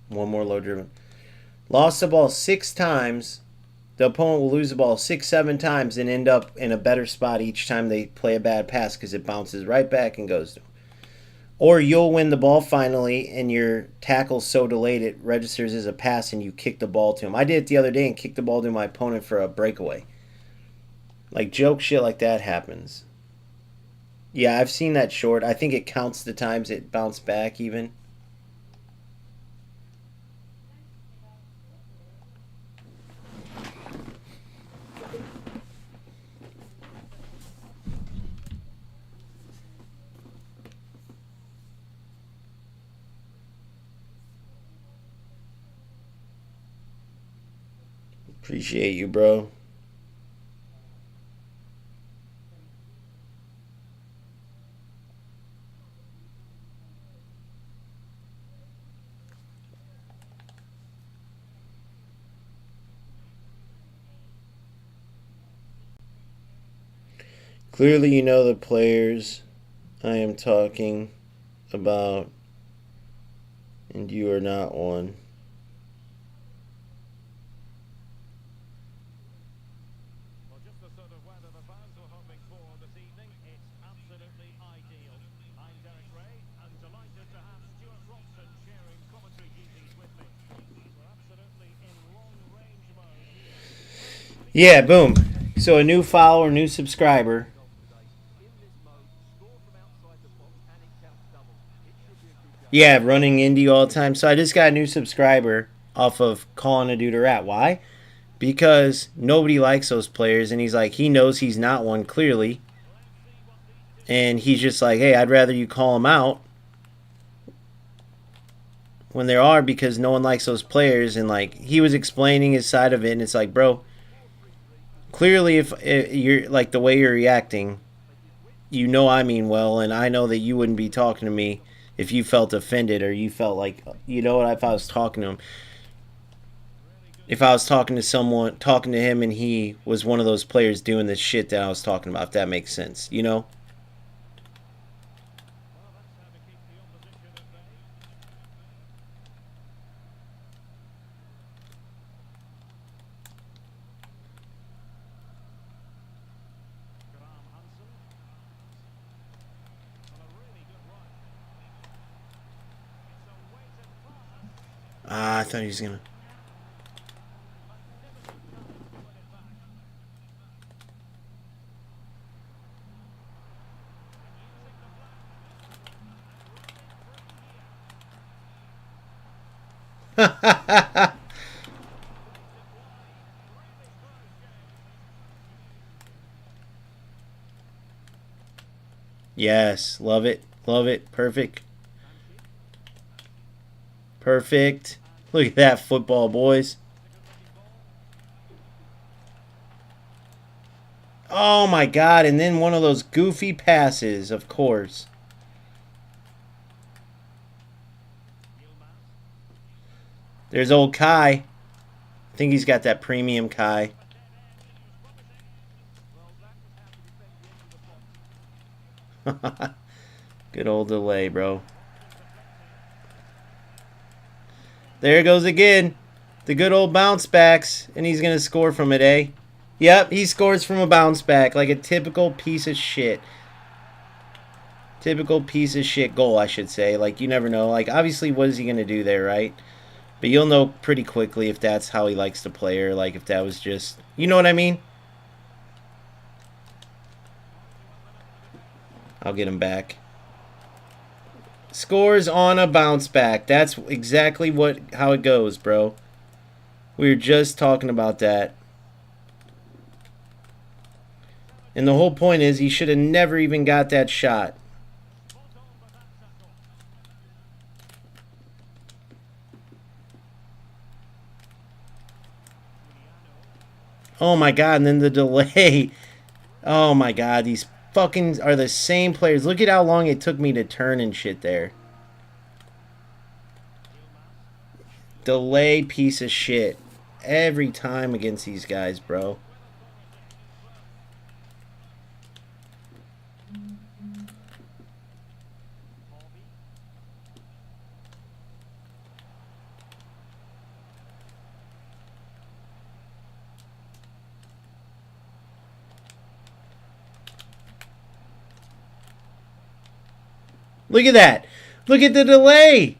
One more low driven. Lost the ball 6 times. The opponent will lose the ball 6, 7 times and end up in a better spot each time they play a bad pass because it bounces right back and goes to them. Or you'll win the ball finally and your tackle's so delayed it registers as a pass and you kick the ball to him. I did it the other day and kicked the ball to my opponent for a breakaway. Like joke shit like that happens. Yeah, I've seen that short. I think it counts the times it bounced back even. Appreciate you, bro. Clearly, you know the players I am talking about, and you are not one. Well, just the sort of weather the fans were hoping for this evening. It's absolutely ideal. I'm Derek Ray, and delighted to have Stuart Robson sharing commentary duties with me. We're absolutely in long-range mode here. Yeah, boom. So a new follower, new subscriber. Yeah, running indie all the time. So I just got a new subscriber off of calling a dude a rat. Why? Because nobody likes those players, and he's like, he knows he's not one clearly, and he's just like, hey, I'd rather you call him out when there are because no one likes those players. And like he was explaining his side of it, and it's like, bro, clearly if you're like the way you're reacting, you know I mean well, and I know that you wouldn't be talking to me if you felt offended or you felt like, you know what, if I was talking to him, if I was talking to someone, talking to him and he was one of those players doing this shit that I was talking about, if that makes sense, you know? I thought he was gonna. Yes, love it. Love it. Perfect. Perfect. Look at that football, boys. Oh my god, and then one of those goofy passes, of course. There's old Kai. I think he's got that premium Kai. Good old delay, bro. There it goes again. The good old bounce backs. And he's going to score from it, eh? Yep, he scores from a bounce back like a typical piece of shit. Typical piece of shit goal, I should say. Like, you never know. Like, obviously, what is he going to do there, right? But you'll know pretty quickly if that's how he likes to play or, like, if that was just... You know what I mean? I'll get him back. Scores on a bounce back. That's exactly how it goes, bro. We were just talking about that. And the whole point is he should have never even got that shot. Oh my god, and then the delay. Oh my god, these fucking are the same players. Look at how long it took me to turn and shit there. Delay piece of shit. Every time against these guys, bro. Look at that. Look at the delay.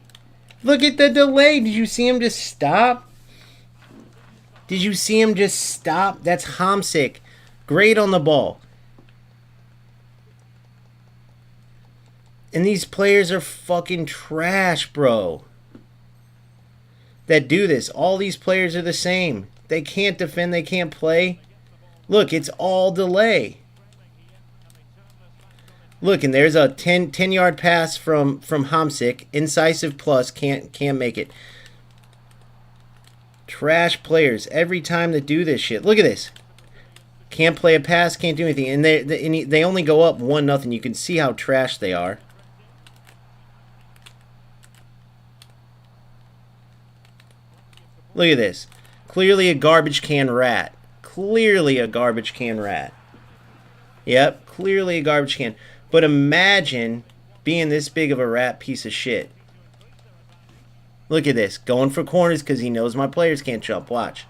Look at the delay. Did you see him just stop? Did you see him just stop? That's Homsick. Great on the ball. And these players are fucking trash, bro. That do this. All these players are the same. They can't defend. They can't play. Look, it's all delay. Look, and there's a 10-yard pass from Homsick. Incisive plus. Can't make it. Trash players every time that do this shit. Look at this. Can't play a pass. Can't do anything. And they only go up 1-0. You can see how trash they are. Look at this. Clearly a garbage can rat. Clearly a garbage can rat. Yep, clearly a garbage can. But imagine being this big of a rat piece of shit. Look at this. Going for corners because he knows my players can't jump. Watch.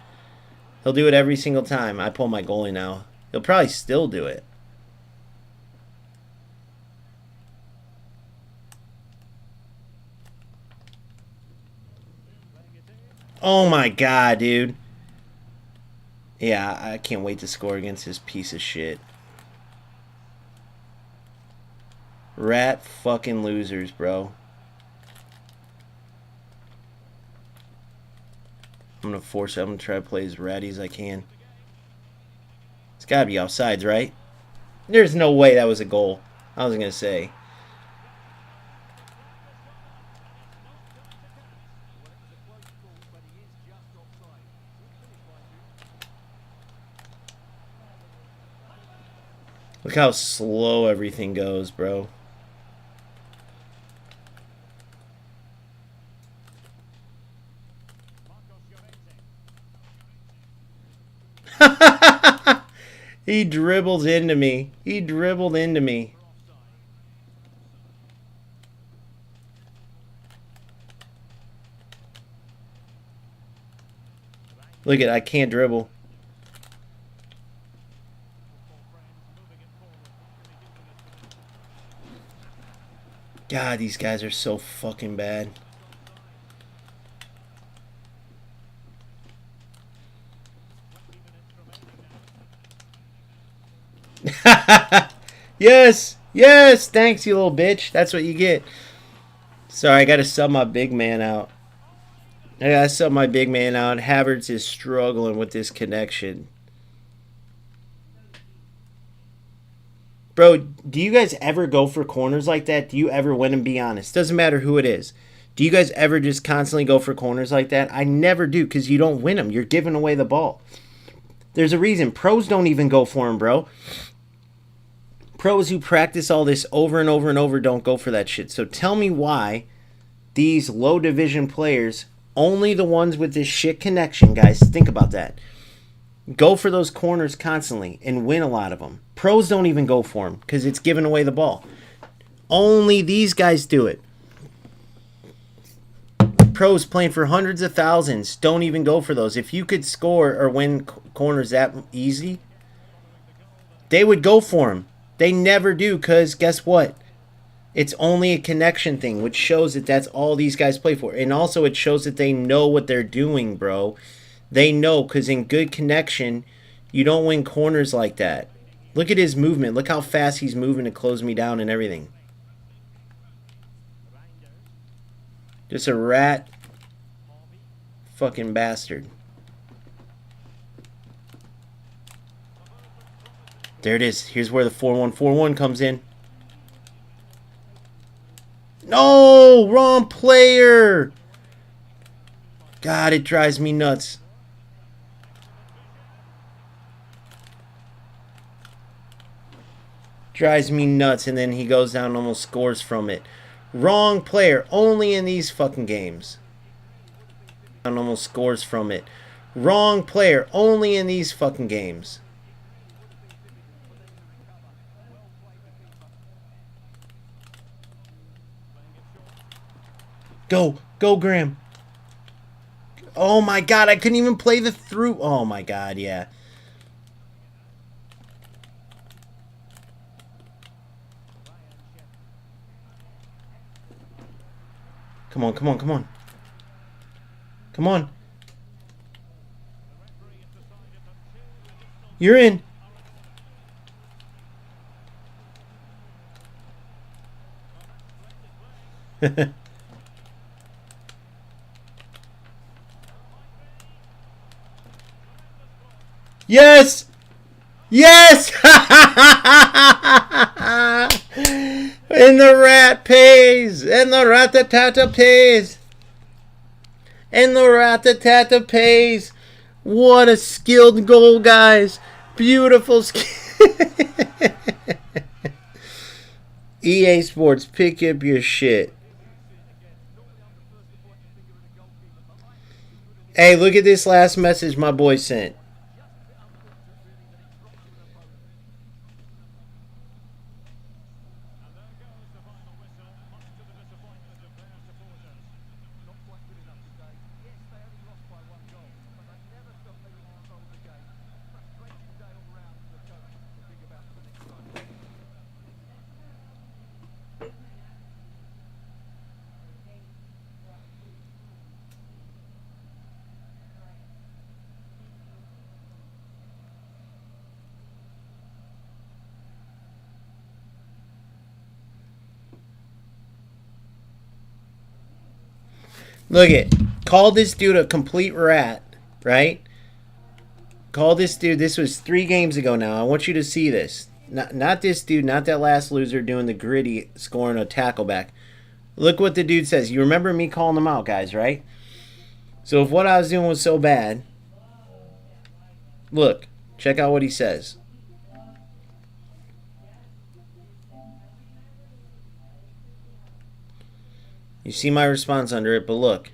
He'll do it every single time. I pull my goalie now. He'll probably still do it. Oh my god, dude. Yeah, I can't wait to score against this piece of shit. Rat fucking losers, bro. I'm going to force it. I'm going to try to play as ratty as I can. It's got to be offsides, right? There's no way that was a goal. I was going to say. Look how slow everything goes, bro. He dribbles into me. He dribbled into me. Look at, I can't dribble. God, these guys are so fucking bad. Yes! Yes! Thanks, you little bitch. That's what you get. Sorry, I gotta sub my big man out. Havertz is struggling with this connection. Bro, do you guys ever go for corners like that? Do you ever win and be honest? Doesn't matter who it is. Do you guys ever just constantly go for corners like that? I never do because you don't win them. You're giving away the ball. There's a reason. Pros don't even go for them, bro. Pros who practice all this over and over and over don't go for that shit. So tell me why these low division players, only the ones with this shit connection, guys, think about that, go for those corners constantly and win a lot of them. Pros don't even go for them because it's giving away the ball. Only these guys do it. Pros playing for hundreds of thousands don't even go for those. If you could score or win corners that easy, they would go for them. They never do because guess what? It's only a connection thing, which shows that that's all these guys play for. And also it shows that they know what they're doing, bro. They know because in good connection, you don't win corners like that. Look at his movement. Look how fast he's moving to close me down and everything. Just a rat fucking bastard. There it is. Here's where the 4-1-4-1 comes in. No! Wrong player! God, it drives me nuts. Drives me nuts, and then he goes down and almost scores from it. Wrong player. Only in these fucking games. and almost scores from it. Wrong player. Only in these fucking games. Go. Go, Graham. Oh, my God. I couldn't even play the through. Oh, my God. Yeah. Come on, come on, come on. Come on. You're in. Yes! Yes! And the rat pays! And the rat-a-tat-a pays! And the rat-a-tat-a pays! What a skilled goal, guys! Beautiful skill. EA Sports, pick up your shit. Hey, look at this last message my boy sent. Look it. Call this dude a complete rat, right? Call this dude. This was 3 games ago now. I want you to see this. Not this dude, not that last loser doing the gritty, scoring a tackle back. Look what the dude says. You remember me calling him out, guys, right? So if what I was doing was so bad, look, check out what he says. You see my response under it, but look.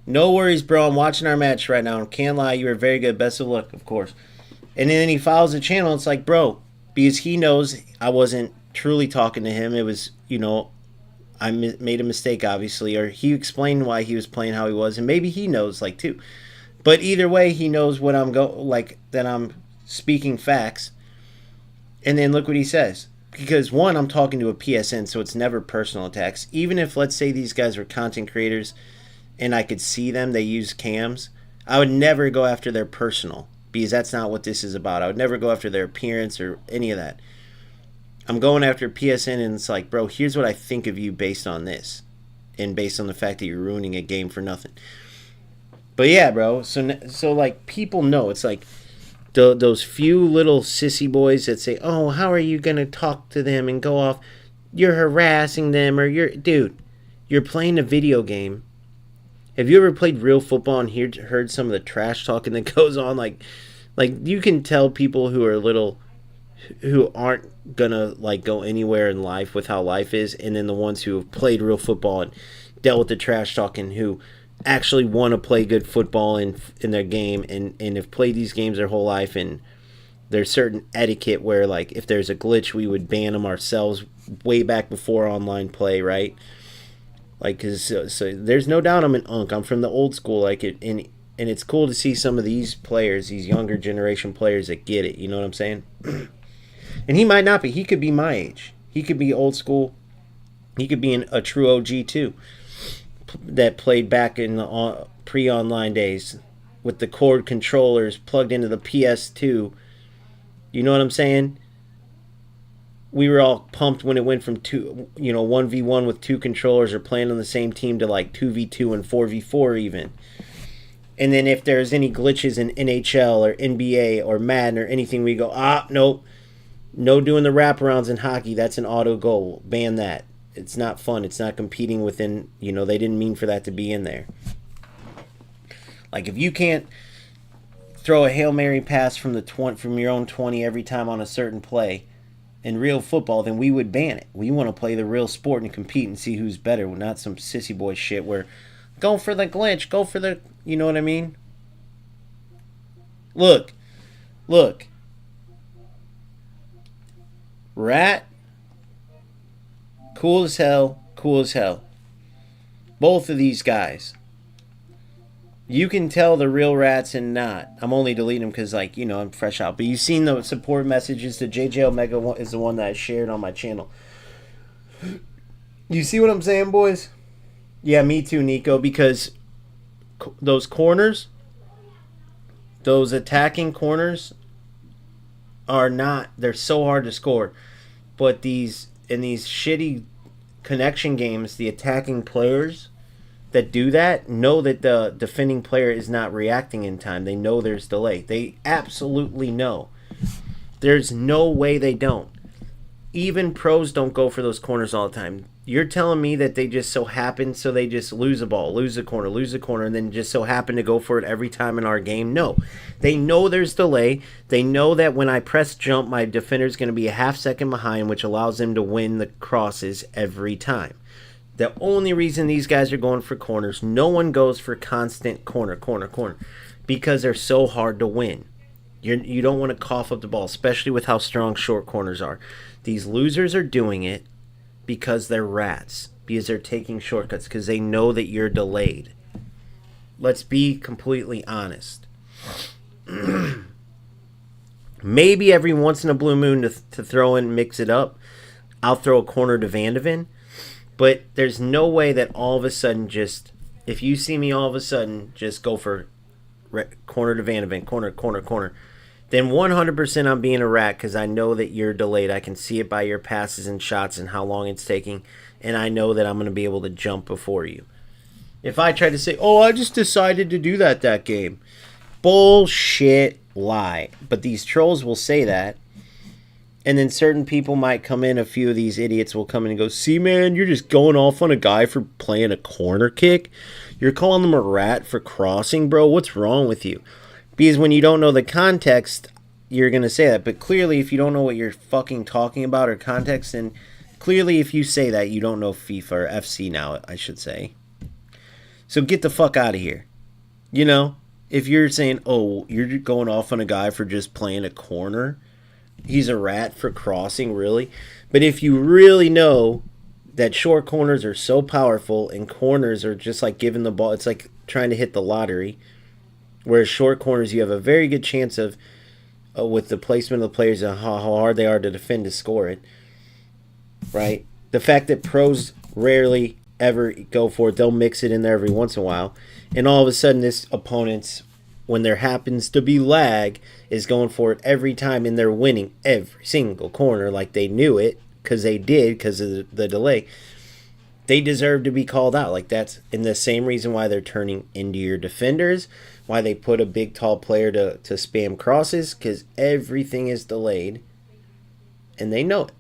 No worries, bro. I'm watching our match right now. Can't lie, you were very good. Best of luck, of course. And then he follows the channel. It's like, bro, because he knows I wasn't truly talking to him. It was, I made a mistake, obviously. Or he explained why he was playing how he was. And maybe he knows, too. But either way, he knows what that I'm speaking facts. And then look what he says. Because, one, I'm talking to a PSN, so it's never personal attacks. Even if, let's say, these guys were content creators and I could see them, they use cams, I would never go after their personal, because that's not what this is about. I would never go after their appearance or any of that. I'm going after PSN, and it's like, bro, here's what I think of you based on this, and based on the fact that you're ruining a game for nothing. But yeah, bro, so like, people know. It's like, those few little sissy boys that say, oh, how are you going to talk to them and go off? You're harassing them, or dude, you're playing a video game. Have you ever played real football and heard some of the trash talking that goes on? Like you can tell people who aren't going to go anywhere in life with how life is, and then the ones who have played real football and dealt with the trash talking, who actually want to play good football in their game and have played these games their whole life, and there's certain etiquette where, like, if there's a glitch, we would ban them ourselves way back before online play, right? Like, cause so there's no doubt I'm an unk. I'm from the old school, and it's cool to see some of these players, these younger generation players that get it. You know what I'm saying? And he might not be. He could be my age. He could be old school. He could be a true OG too, that played back in the pre-online days with the cord controllers plugged into the PS2. You know what I'm saying? We were all pumped when it went from 1v1 with 2 controllers, or playing on the same team, to like 2v2 and 4v4 even. And then if there's any glitches in NHL or NBA or Madden or anything, we go, nope. No doing the wraparounds in hockey. That's an auto goal. Ban that. It's not fun. It's not competing within, they didn't mean for that to be in there. Like, if you can't throw a Hail Mary pass from your own 20 every time on a certain play in real football, then we would ban it. We want to play the real sport and compete and see who's better, not some sissy boy shit where Go for the glitch. Go for the... You know what I mean? Look. Look. Rat. Cool as hell. Cool as hell. Both of these guys. You can tell the real rats and not. I'm only deleting them because, like, you know, I'm fresh out. But you've seen the support messages. The JJ Omega one is the one that I shared on my channel. You see what I'm saying, boys? Yeah, me too, Nico. Because those corners, those attacking corners are not, they're so hard to score. But these, in these shitty connection games, the attacking players that do that know that the defending player is not reacting in time. They know there's delay. They absolutely know. There's no way they don't. Even pros don't go for those corners all the time. You're telling me that they just so happen, so they just lose a ball, lose a corner, and then just so happen to go for it every time in our game? No. They know there's delay. They know that when I press jump, my defender's going to be a half second behind, which allows them to win the crosses every time. The only reason these guys are going for corners, no one goes for constant corner, because they're so hard to win. You don't want to cough up the ball, especially with how strong short corners are. These losers are doing it because they're rats, because they're taking shortcuts, because they know that you're delayed. Let's be completely honest. Maybe every once in a blue moon to throw in, mix it up, I'll throw a corner to Van de Ven. But there's no way that all of a sudden just, if you see me all of a sudden just go for corner to Van de Ven, corner, then 100% I'm being a rat because I know that you're delayed. I can see it by your passes and shots and how long it's taking, and I know that I'm going to be able to jump before you. If I try to say, oh, I just decided to do that game. Bullshit lie. But these trolls will say that. And then certain people might come in, a few of these idiots will come in and go, see, man, you're just going off on a guy for playing a corner kick? You're calling them a rat for crossing, bro? What's wrong with you? Because when you don't know the context, you're going to say that. But clearly, if you don't know what you're fucking talking about or context, then clearly if you say that, you don't know FIFA or FC now, I should say. So get the fuck out of here. You know, if you're saying, oh, you're going off on a guy for just playing a corner, he's a rat for crossing, really? But if you really know that short corners are so powerful and corners are just like giving the ball, it's like trying to hit the lottery, whereas short corners you have a very good chance of, with the placement of the players and how hard they are to defend, to score it, right? The fact that pros rarely ever go for it, they'll mix it in there every once in a while, and all of a sudden this opponent's, when there happens to be lag, is going for it every time, and they're winning every single corner like they knew it, because they did, because of the delay. They deserve to be called out. Like, that's in the same reason why they're turning into your defenders, why they put a big tall player to spam crosses, because everything is delayed, and they know it.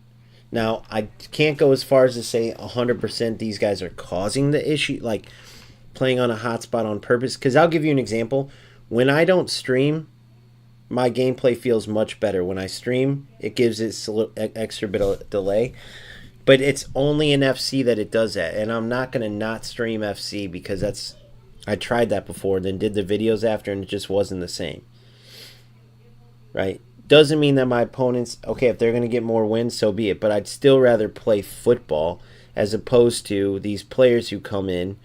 Now, I can't go as far as to say 100% these guys are causing the issue, like playing on a hotspot on purpose, because I'll give you an example. When I don't stream, my gameplay feels much better. When I stream, it gives it a little extra bit of delay. But it's only in FC that it does that. And I'm not going to not stream FC because that's... I tried that before, then did the videos after, and it just wasn't the same. Right? Doesn't mean that my opponents... Okay, if they're going to get more wins, so be it. But I'd still rather play football as opposed to these players who come in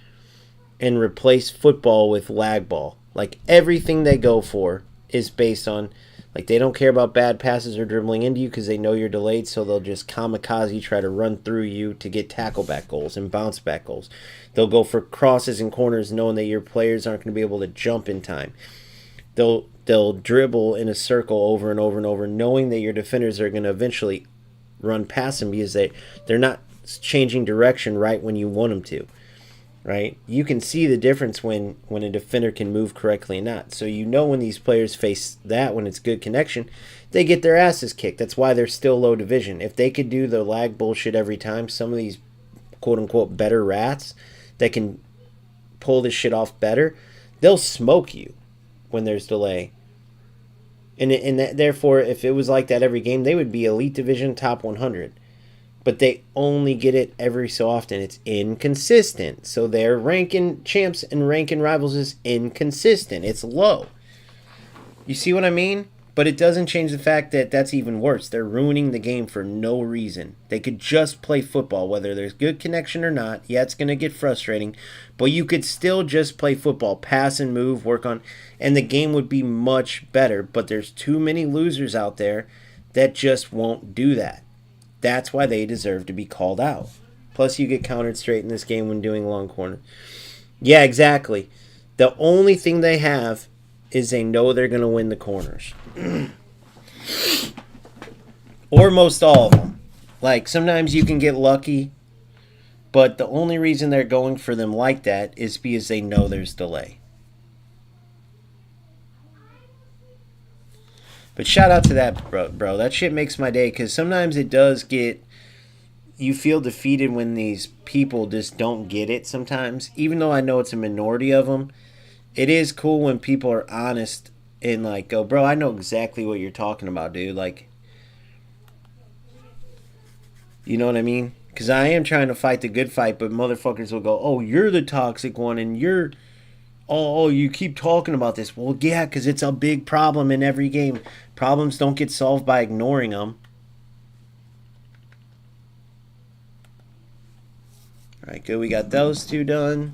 and replace football with lag ball. Like, everything they go for is based on, like, they don't care about bad passes or dribbling into you because they know you're delayed, so they'll just kamikaze try to run through you to get tackle back goals and bounce back goals. They'll go for crosses and corners knowing that your players aren't going to be able to jump in time. They'll dribble in a circle over and over and over, knowing that your defenders are going to eventually run past them because they're not changing direction right when you want them to. Right? You can see the difference when a defender can move correctly and not. So you know when these players face that, when it's good connection, they get their asses kicked. That's why they're still low division. If they could do the lag bullshit every time, some of these quote-unquote better rats that can pull this shit off better, they'll smoke you when there's delay. And therefore, if it was like that every game, they would be elite division top 100. but they only get it every so often. It's inconsistent. So their ranking champs and ranking rivals is inconsistent. It's low. You see what I mean? But it doesn't change the fact that that's even worse. They're ruining the game for no reason. They could just play football, whether there's good connection or not. Yeah, it's going to get frustrating, but you could still just play football, pass and move, work on, and the game would be much better. But there's too many losers out there that just won't do that. That's why they deserve to be called out. Plus, you get countered straight in this game when doing long corner. Yeah, exactly. The only thing they have is they know they're going to win the corners. Or most all of them. Like, sometimes you can get lucky, but the only reason they're going for them like that is because they know there's delay. But shout out to that, bro. That shit makes my day, because sometimes it does get... You feel defeated when these people just don't get it sometimes. Even though I know it's a minority of them, it is cool when people are honest and like go, bro, I know exactly what you're talking about, dude. Like, you know what I mean? Because I am trying to fight the good fight, but motherfuckers will go, oh, you're the toxic one, and you're, oh, you keep talking about this. Well, yeah, because it's a big problem in every game. Problems don't get solved by ignoring them. All right, good. We got those two done.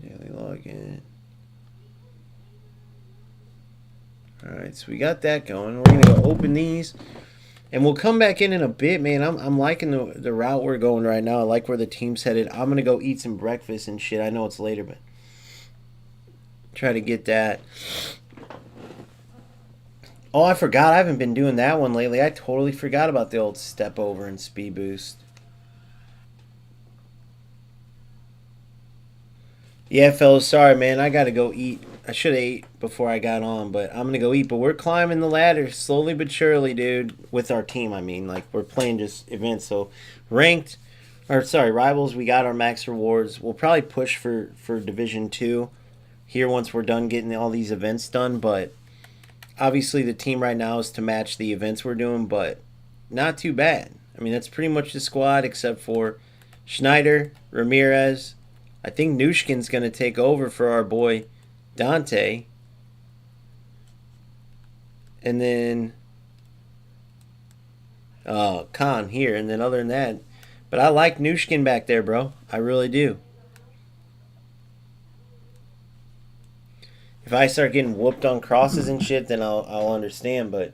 Daily login. Alright, so we got that going. We're going to go open these. And we'll come back in a bit, man. I'm liking the route we're going right now. I like where the team's headed. I'm going to go eat some breakfast and shit. I know it's later, but try to get that. Oh, I forgot. I haven't been doing that one lately. I totally forgot about the old step over and speed boost. Yeah, fellas, sorry, man. I got to go eat. I should have ate before I got on, but I'm going to go eat. But we're climbing the ladder slowly but surely, dude, with our team, I mean. Like, we're playing just events. So, ranked, or sorry, rivals, we got our max rewards. We'll probably push for Division 2 here once we're done getting all these events done. But, obviously, the team right now is to match the events we're doing, but not too bad. I mean, that's pretty much the squad except for Schneider, Ramirez. I think Nushkin's going to take over for our boy Dante. And then Khan here. And then other than that, but I like Nushkin back there, bro. I really do. If I start getting whooped on crosses and shit, then I'll understand, but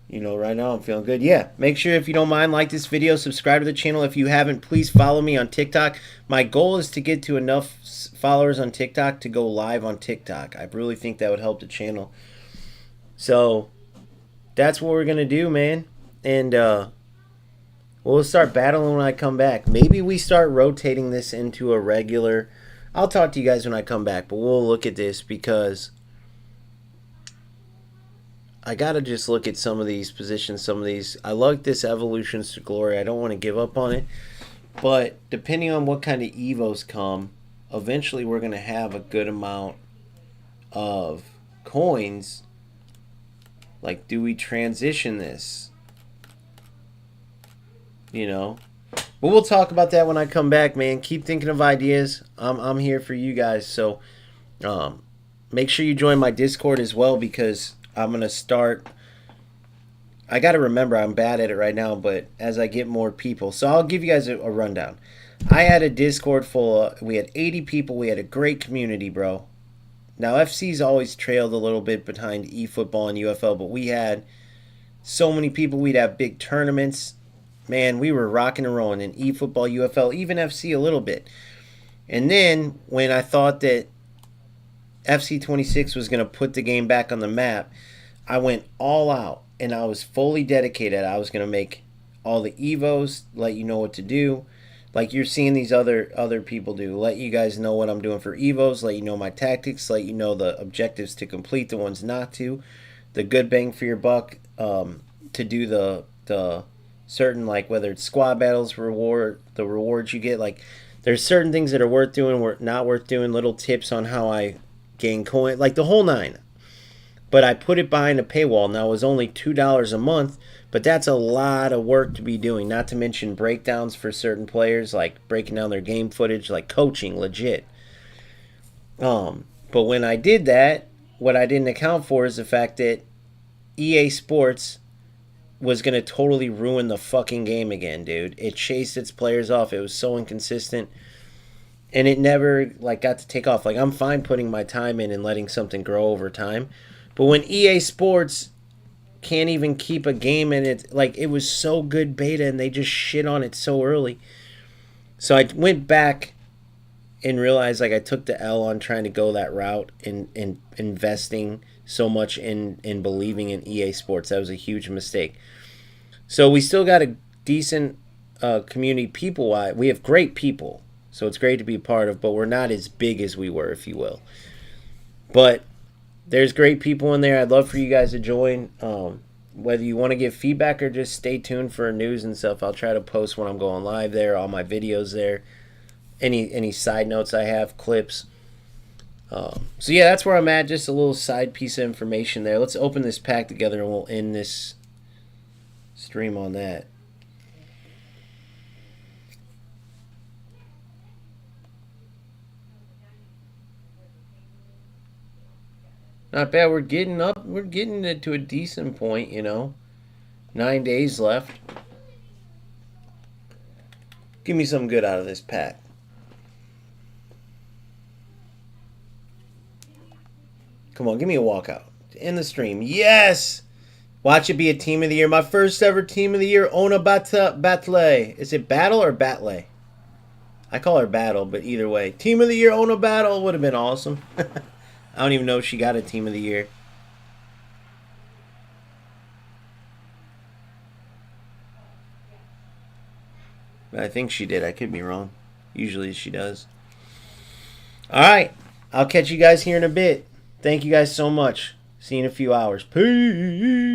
you know, right now I'm feeling good. Yeah, make sure if you don't mind, like this video, subscribe to the channel. If you haven't, please follow me on TikTok. My goal is to get to enough followers on TikTok to go live on TikTok. I really think that would help the channel. So that's what we're going to do, man. And we'll start battling when I come back. Maybe we start rotating this into a regular... I'll talk to you guys when I come back, but we'll look at this because... I got to just look at some of these positions, some of these. I like this Evolutions to Glory. I don't want to give up on it. But depending on what kind of Evos come, eventually we're going to have a good amount of coins. Like, do we transition this? You know? But we'll talk about that when I come back, man. Keep thinking of ideas. I'm here for you guys. So make sure you join my Discord as well because... I'm going to start. I got to remember I'm bad at it right now, but as I get more people. So I'll give you guys a rundown. I had a Discord full of, we had 80 people. We had a great community, bro. Now, FC's always trailed a little bit behind eFootball and UFL, but we had so many people. We'd have big tournaments. Man, we were rocking and rolling in eFootball, UFL, even FC a little bit. And then when I thought that FC26 was going to put the game back on the map, I went all out and I was fully dedicated. I was going to make all the Evos, let you know what to do, like you're seeing these other people do. Let you guys know what I'm doing for Evos, let you know my tactics, let you know the objectives to complete, the ones not to, the good bang for your buck, to do the certain, like whether it's squad battles, the rewards you get. Like there's certain things that are worth doing, not worth doing, little tips on how I gain coin, like the whole nine. But I put it behind a paywall. Now it was only $2 a month, but that's a lot of work to be doing. Not to mention breakdowns for certain players, like breaking down their game footage, like coaching, legit. But when I did that, what I didn't account for is the fact that EA Sports was going to totally ruin the fucking game again, dude. It chased its players off. It was so inconsistent. And it never like got to take off. Like, I'm fine putting my time in and letting something grow over time. But when EA Sports can't even keep a game in it, like, it was so good beta and they just shit on it so early. So I went back and realized, like, I took the L on trying to go that route and investing so much in believing in EA Sports. That was a huge mistake. So we still got a decent community people-wise. We have great people, so it's great to be a part of, but we're not as big as we were, if you will. But there's great people in there. I'd love for you guys to join. Whether you want to give feedback or just stay tuned for news and stuff, I'll try to post when I'm going live there, all my videos there, any side notes I have, clips. So yeah, that's where I'm at. Just a little side piece of information there. Let's open this pack together and we'll end this stream on that. Not bad. We're getting up. We're getting it to a decent point, you know. 9 days left. Give me something good out of this pack. Come on, give me a walkout. In the stream. Yes! Watch it be a team of the year. My first ever team of the year, Ona Battle. Is it Battle or Battle? I call her Battle, but either way. Team of the year, Ona Battle would have been awesome. I don't even know if she got a team of the year. But I think she did. I could be wrong. Usually she does. Alright. I'll catch you guys here in a bit. Thank you guys so much. See you in a few hours. Peace.